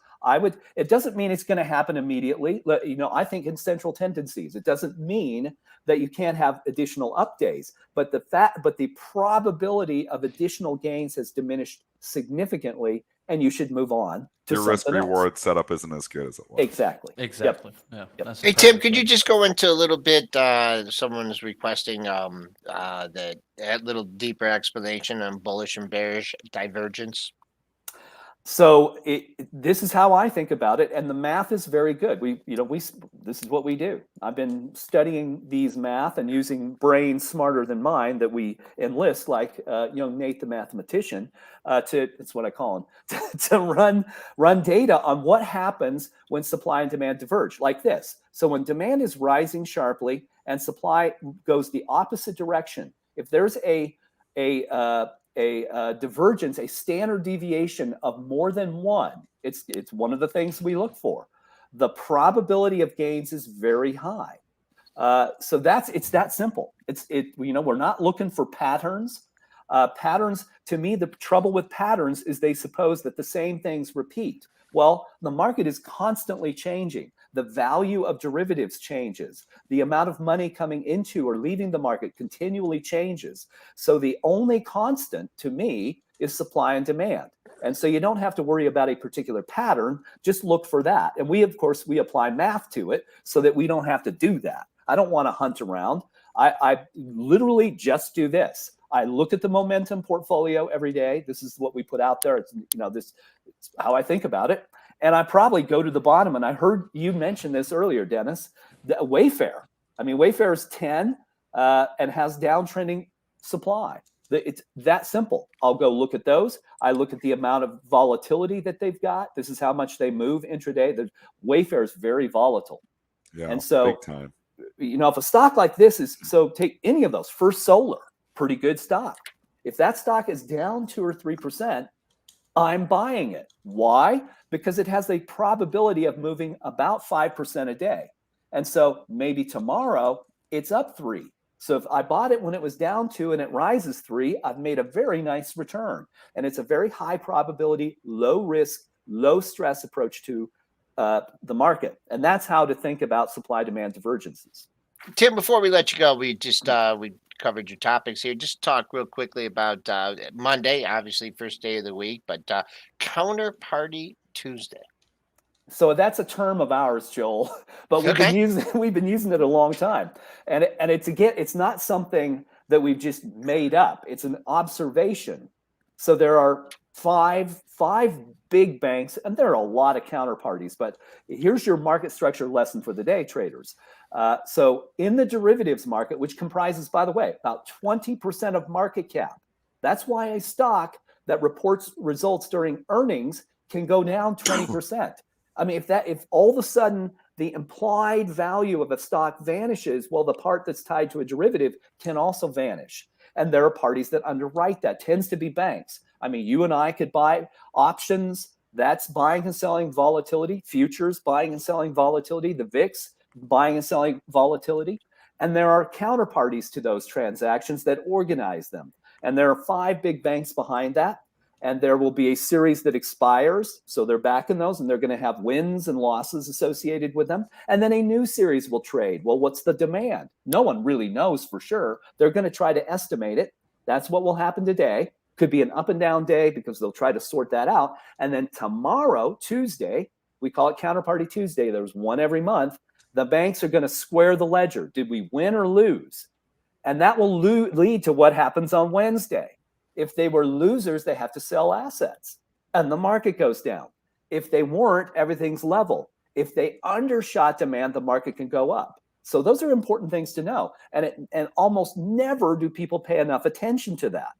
it doesn't mean it's going to happen immediately. I think in central tendencies, it doesn't mean that you can't have additional up days, but the probability of additional gains has diminished significantly, and you should move on to your risk reward setup isn't as good as it was. Exactly. Yep. Yeah. Hey Tim, could you just go into a little bit? Someone is requesting that little deeper explanation on bullish and bearish divergence. So this is how I think about it, and the math is very good. This is what we do. I've been studying these math and using brains smarter than mine that we enlist, like Nate the mathematician, it's what I call him, to run data on what happens when supply and demand diverge, like this. So when demand is rising sharply and supply goes the opposite direction, if there's a divergence, a standard deviation of more than 1, it's one of the things we look for. The probability of gains is very high. So it's that simple. We're not looking for patterns. Patterns, to me, the trouble with patterns is they suppose that the same things repeat. Well, the market is constantly changing. The value of derivatives changes. The amount of money coming into or leaving the market continually changes. So the only constant to me is supply and demand. And so you don't have to worry about a particular pattern, just look for that. And we apply math to it so that we don't have to do that. I don't want to hunt around. I literally just do this. I look at the momentum portfolio every day. This is what we put out there. It's how I think about it. And I probably go to the bottom. And I heard you mention this earlier, Dennis, Wayfair. I mean, Wayfair is 10 and has downtrending supply. It's that simple. I'll go look at those. I look at the amount of volatility that they've got. This is how much they move intraday. The Wayfair is very volatile. Yeah, and so, big time. If a stock like this take any of those, First Solar, pretty good stock. If that stock is down 2 or 3%, I'm buying it. Why? Because it has a probability of moving about 5% a day. And so maybe tomorrow it's up 3. So if I bought it when it was down 2 and it rises 3, I've made a very nice return. And it's a very high probability, low risk, low stress approach to the market. And that's how to think about supply demand divergences. Tim, before we let you go, we covered your topics here. Just talk real quickly about Monday, obviously first day of the week, but Counterparty Tuesday. So that's a term of ours, Joel, but we've been using it a long time. And it's not something that we've just made up. It's an observation. So there are five big banks, and there are a lot of counterparties, but here's your market structure lesson for the day, traders. So in the derivatives market, which comprises, by the way, about 20% of market cap, that's why a stock that reports results during earnings can go down 20%. I mean, if all of a sudden the implied value of a stock vanishes, well, the part that's tied to a derivative can also vanish. And there are parties that underwrite that. Tends to be banks. I mean, you and I could buy options. That's buying and selling volatility. Futures, buying and selling volatility. The VIX, buying and selling volatility. And there are counterparties to those transactions that organize them. And there are 5 big banks behind that. And there will be a series that expires. So they're backing those, and they're going to have wins and losses associated with them. And then a new series will trade. Well, what's the demand? No one really knows for sure. They're going to try to estimate it. That's what will happen today. Could be an up and down day because they'll try to sort that out. And then tomorrow, Tuesday, we call it Counterparty Tuesday. There's one every month. The banks are going to square the ledger. Did we win or lose? And that will lead to what happens on Wednesday. If they were losers, they have to sell assets and the market goes down. If they weren't, everything's level. If they undershot demand, the market can go up. So those are important things to know. And almost never do people pay enough attention to that.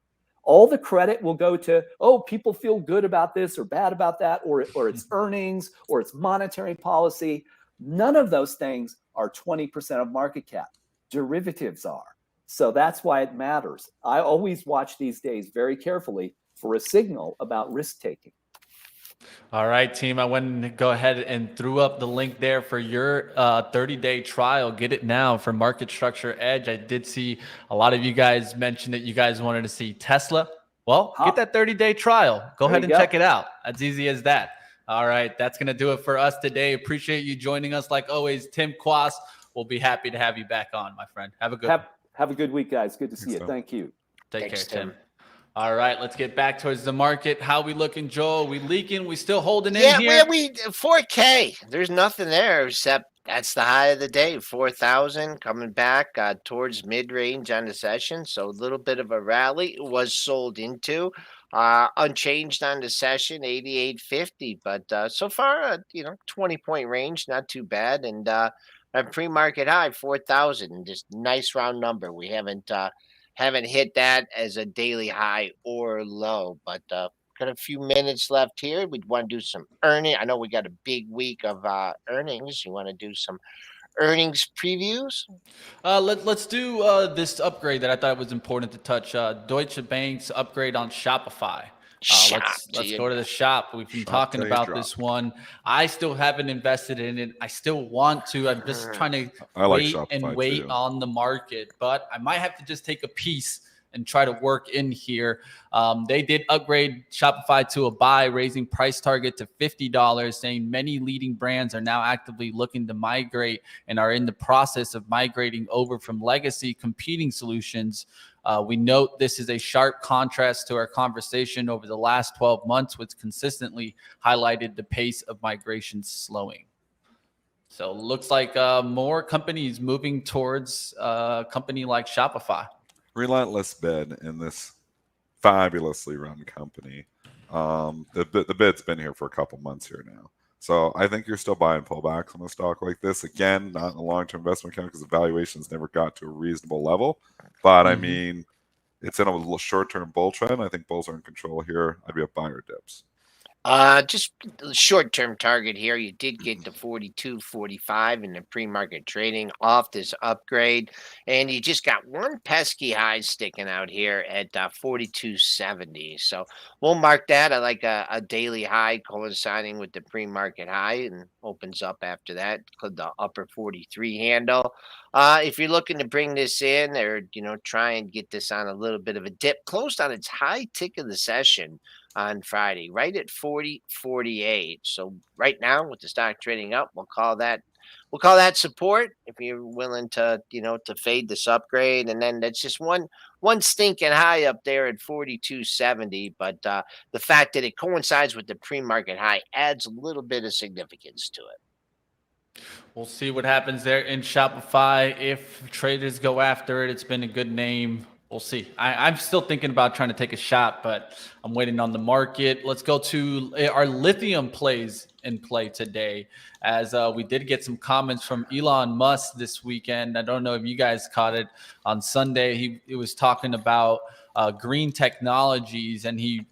All the credit will go to, people feel good about this or bad about that, or it's earnings, or it's monetary policy. None of those things are 20% of market cap. Derivatives are. So that's why it matters. I always watch these days very carefully for a signal about risk taking. All right, team. I went and go ahead and threw up the link there for your 30-day trial. Get it now for Market Structure Edge. I did see a lot of you guys mention that you guys wanted to see Tesla. Well, get that 30-day trial. Go ahead and check it out. As easy as that. All right, that's going to do it for us today. Appreciate you joining us. Like always, Tim Quast. We'll be happy to have you back on, my friend. Have a good one. Have a good week, guys. Good to see you. Thank you. Thanks, care, Tim. All right, let's get back towards the market. How we looking, Joel? We leaking? We still holding in here? Yeah, we 4K. There's nothing there except that's the high of the day, 4,000 coming back towards mid-range on the session. So a little bit of a rally was sold into. Unchanged on the session, 88.50. But so far, 20-point range, not too bad. And a pre-market high, 4,000, just nice round number. We haven't hit that as a daily high or low, but got a few minutes left here. We'd want to do some earning. I know we got a big week of earnings. You want to do some earnings previews? Let's do this upgrade that I thought was important to touch. Deutsche Bank's upgrade on Shopify. Shop. Let's go to the shop. We've been Shop talking till you about drop. this one. I still haven't invested in it. I still want to. I'm just trying to I like wait Shopify too. on the market, but I might have to just take a piece and try to work in here. They did upgrade Shopify to a buy, raising price target to $50, saying many leading brands are now actively looking to migrate and are in the process of migrating over from legacy competing solutions. We note this is a sharp contrast to our conversation over the last 12 months, which consistently highlighted the pace of migration slowing. So looks like more companies moving towards a company like Shopify. Relentless bid in this fabulously run company. The bid's been here for a couple months here now. So I think you're still buying pullbacks on a stock like this. Again, not in a long-term investment account because the valuations never got to a reasonable level. But I mean, it's in a short-term bull trend. I think bulls are in control here. I'd be a buyer dips. Just short-term target here. You did get to 42.45 in the pre-market trading off this upgrade, and you just got one pesky high sticking out here at 42.70. So we'll mark that. I like a daily high coinciding with the pre-market high, and opens up after that the upper 43 handle. If you're looking to bring this in, or try and get this on a little bit of a dip, closed on its high tick of the session on Friday, right at 40.48. So right now, with the stock trading up, we'll call that support if you're willing to to fade this upgrade. And then that's just one stinking high up there at 42.70. But the fact that it coincides with the pre-market high adds a little bit of significance to it. We'll see what happens there in Shopify. If traders go after it, it's been a good name. We'll see. I'm still thinking about trying to take a shot, but I'm waiting on the market. Let's go to our lithium plays in play today, as we did get some comments from Elon Musk this weekend. I don't know if you guys caught it on Sunday. He was talking about green technologies, and he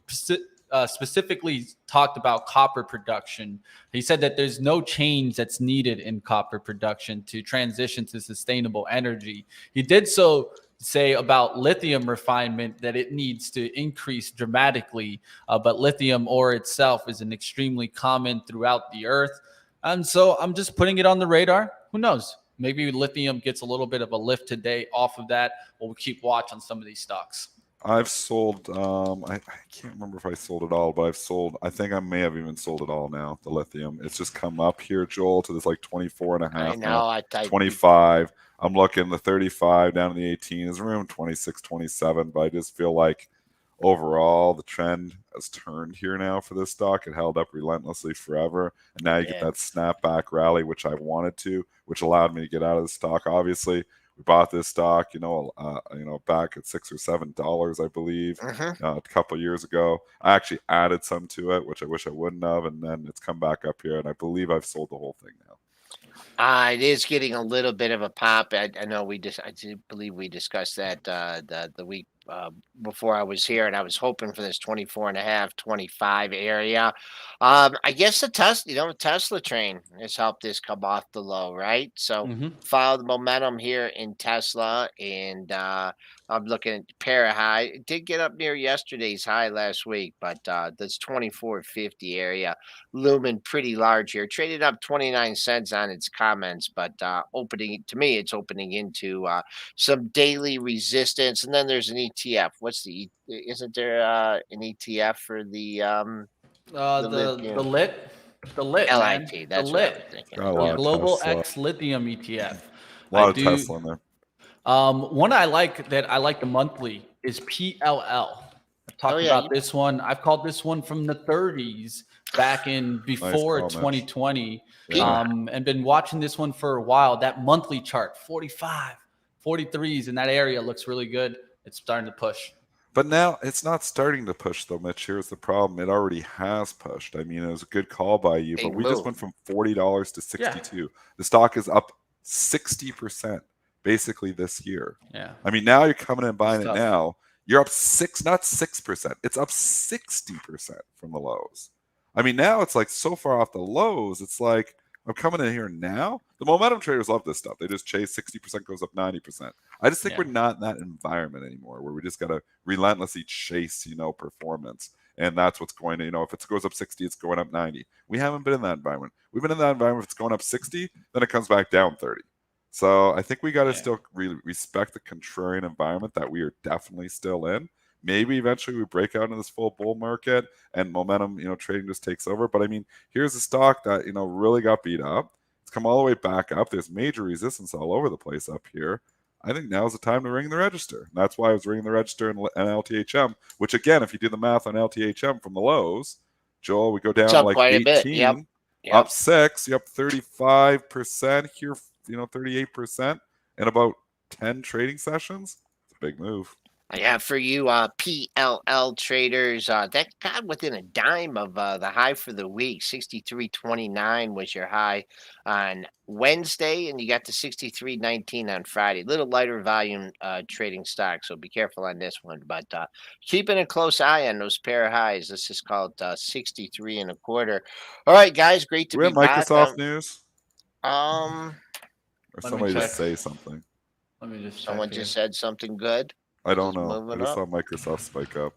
specifically talked about copper production. He said that there's no change that's needed in copper production to transition to sustainable energy. He did so say about lithium refinement that it needs to increase dramatically, but lithium ore itself is an extremely common throughout the earth. And so I'm just putting it on the radar. Who knows? Maybe lithium gets a little bit of a lift today off of that. We'll keep watch on some of these stocks. I've sold, I can't remember if I sold it all, but I think I may have even sold it all now, the lithium. It's just come up here, Joel, to this like 24 and a half. I know. 25. I'm looking the 35 down to the 18 is around 26, 27, but I just feel like overall the trend has turned here now for this stock. It held up relentlessly forever, and now you get that snapback rally, which I wanted to, which allowed me to get out of the stock. Obviously, we bought this stock, back at $6 or $7, I believe, a couple of years ago. I actually added some to it, which I wish I wouldn't have, and then it's come back up here, and I believe I've sold the whole thing now. It is getting a little bit of a pop. I know I do believe we discussed that the week before I was here, and I was hoping for this 24 and a half, 25 area. I guess the Tesla train has helped this come off the low, right? So follow the momentum here in Tesla, and I'm looking at para high. It did get up near yesterday's high last week, but this 24.50 area looming pretty large here. Traded up 29 cents on its comments, but it's opening into some daily resistance. And then there's an ETF. Isn't there an ETF for the lit, LIT? man. That's the what I lit. was thinking. Got a lot of Global Tesla. X Lithium ETF. A lot of Tesla in there. One I like the monthly is PLL. I've talked about this one. I've called this one from the 30s back in before 2020, and been watching this one for a while. That monthly chart, 45, 43s in that area looks really good. It's starting to push. But now it's not starting to push, though, Mitch. Here's the problem. It already has pushed. I mean, it was a good call by you, but we just went from $40 to 62. Yeah. The stock is up 60% basically this year. Yeah. I mean, now you're coming in and buying it now. You're up not 6%. It's up 60% from the lows. I mean, now it's like so far off the lows. It's like, I'm coming in here now. The momentum traders love this stuff. They just chase 60% goes up 90%. I just think we're not in that environment anymore where we just got to relentlessly chase, performance. and that's what's going to, if it goes up 60, it's going up 90. We haven't been in that environment. We've been in that environment. If it's going up 60, then it comes back down 30. So I think we got to still really respect the contrarian environment that we are definitely still in. Maybe eventually we break out into this full bull market and momentum, trading just takes over. But I mean, here's a stock that, really got beat up. It's come all the way back up. There's major resistance all over the place up here. I think now's the time to ring the register. And that's why I was ringing the register in LTHM, which again, if you do the math on LTHM from the lows, Joel, we go down to like 18, up 6, you're up 35% here, 38% in about 10 trading sessions. It's a big move. Yeah, for you PLL traders, that got within a dime of the high for the week. 63.29 was your high on Wednesday, and you got to 63.19 on Friday. Little lighter volume trading stock, so be careful on this one. But keeping a close eye on those pair of highs. This is called 63.25. All right, guys, great to Do we be have back. Microsoft news? Or somebody just say something. Let me just. Someone just said something good. I don't know. I just saw Microsoft spike up.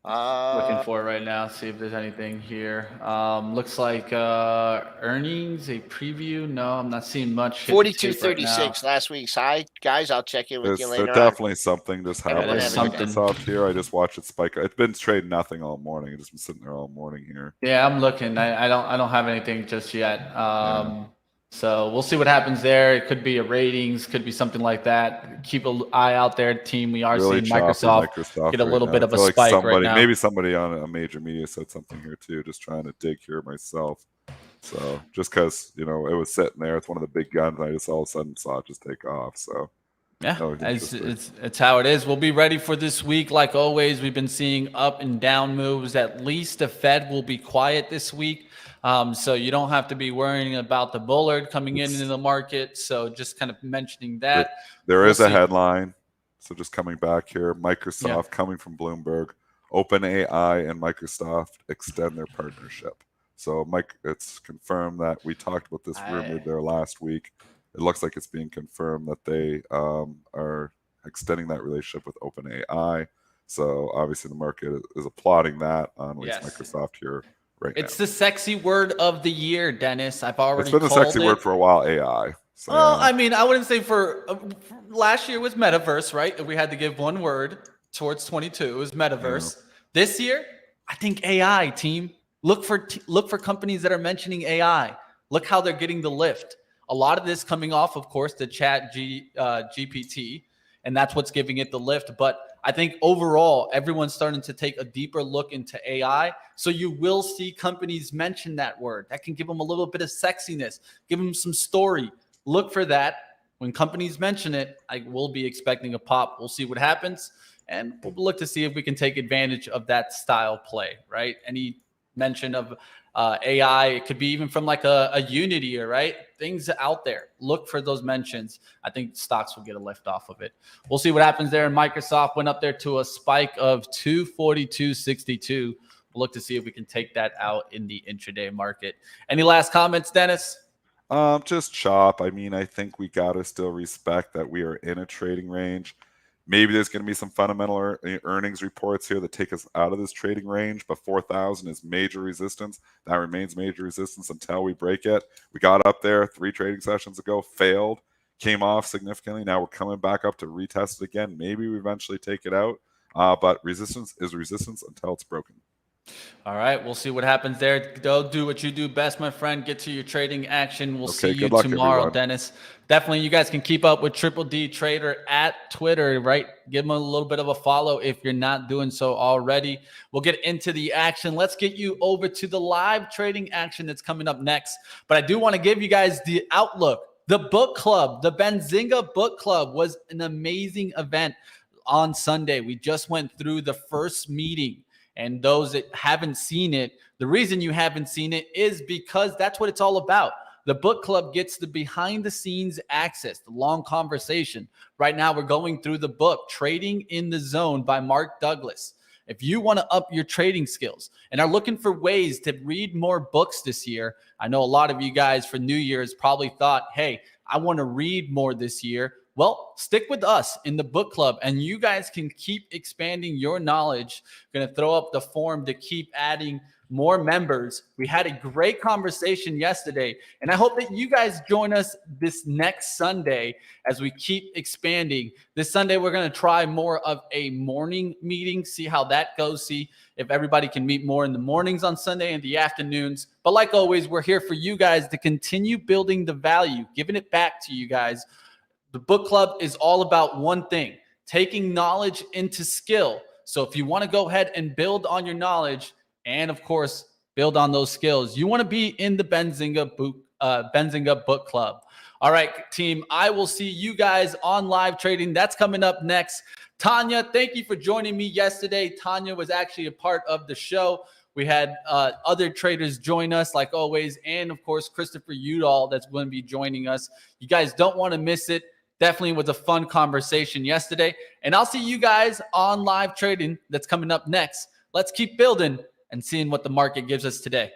Looking for it right now. See if there's anything here. Looks like earnings, a preview. No, I'm not seeing much. 42.36 last week's high. Guys, I'll check in with you later on. Definitely something just happened. there's something. Microsoft here. I just watched it spike up. It's been trading nothing all morning. It's just been sitting there all morning here. Yeah, I'm looking. I don't have anything just yet. So we'll see what happens there. It could be a ratings, could be something like that. Keep an eye out there, team. We are really seeing Microsoft get a little bit of a spike right now. Maybe somebody on a major media said something here too. Just trying to dig here myself. So just because it was sitting there, it's one of the big guns. I just all of a sudden saw it just take off. So yeah, it's how it is. We'll be ready for this week. Like always, we've been seeing up and down moves. At least the Fed will be quiet this week. So you don't have to be worrying about the bullard coming into the market. So just kind of mentioning that. There is a headline. So just coming back here, Microsoft coming from Bloomberg, OpenAI and Microsoft extend their partnership. So it's confirmed that we talked about this rumor there last week. It looks like it's being confirmed that they are extending that relationship with OpenAI. So obviously the market is applauding that on at least Microsoft here. It's the sexy word of the year, Dennis. I've already It's been the sexy word for a while, AI. So, well, I mean, I wouldn't say for last year was metaverse, right? If we had to give one word towards 22, it was metaverse. Yeah. This year, I think AI, team. Look for companies that are mentioning AI. Look how they're getting the lift. A lot of this coming off, of course, the chat GPT, and that's what's giving it the lift. But I think overall, everyone's starting to take a deeper look into AI. So you will see companies mention that word. That can give them a little bit of sexiness, give them some story. Look for that. When companies mention it, I will be expecting a pop. We'll see what happens. And we'll look to see if we can take advantage of that style play, right? Any mention of AI, it could be even from like a Unity, right? Things out there. Look for those mentions. I think stocks will get a lift off of it. We'll see what happens there. And Microsoft went up there to a spike of 242.62. We'll look to see if we can take that out in the intraday market. Any last comments, Dennis? Just chop. I mean, I think we got to still respect that we are in a trading range. Maybe there's going to be some fundamental earnings reports here that take us out of this trading range, but 4,000 is major resistance. That remains major resistance until we break it. We got up there 3 trading sessions ago, failed, came off significantly. Now we're coming back up to retest it again. Maybe we eventually take it out, but resistance is resistance until it's broken. All right, we'll see what happens there. Go do what you do best, my friend. Get to your trading action. We'll see you tomorrow, everyone. Dennis. Definitely, you guys can keep up with Triple D Trader at Twitter, right? Give him a little bit of a follow if you're not doing so already. We'll get into the action. Let's get you over to the live trading action that's coming up next. But I do want to give you guys the outlook. The book club, the Benzinga book club was an amazing event on Sunday. We just went through the first meeting. And those that haven't seen it, the reason you haven't seen it is because that's what it's all about. The book club gets the behind the scenes access, the long conversation. Right now, we're going through the book, Trading in the Zone by Mark Douglas. If you want to up your trading skills and are looking for ways to read more books this year, I know a lot of you guys for New Year's probably thought, hey, I want to read more this year. Well, stick with us in the book club, and you guys can keep expanding your knowledge. Going to throw up the form to keep adding more members. We had a great conversation yesterday, and I hope that you guys join us this next Sunday as we keep expanding. This Sunday, we're going to try more of a morning meeting, see how that goes, see if everybody can meet more in the mornings on Sunday and the afternoons. But like always, we're here for you guys to continue building the value, giving it back to you guys. The book club is all about one thing, taking knowledge into skill. So if you want to go ahead and build on your knowledge and, of course, build on those skills, you want to be in the Benzinga book club. All right, team, I will see you guys on live trading. That's coming up next. Tanya, thank you for joining me yesterday. Tanya was actually a part of the show. We had other traders join us, like always, and, of course, Christopher Udall that's going to be joining us. You guys don't want to miss it. Definitely was a fun conversation yesterday. And I'll see you guys on live trading that's coming up next. Let's keep building and seeing what the market gives us today.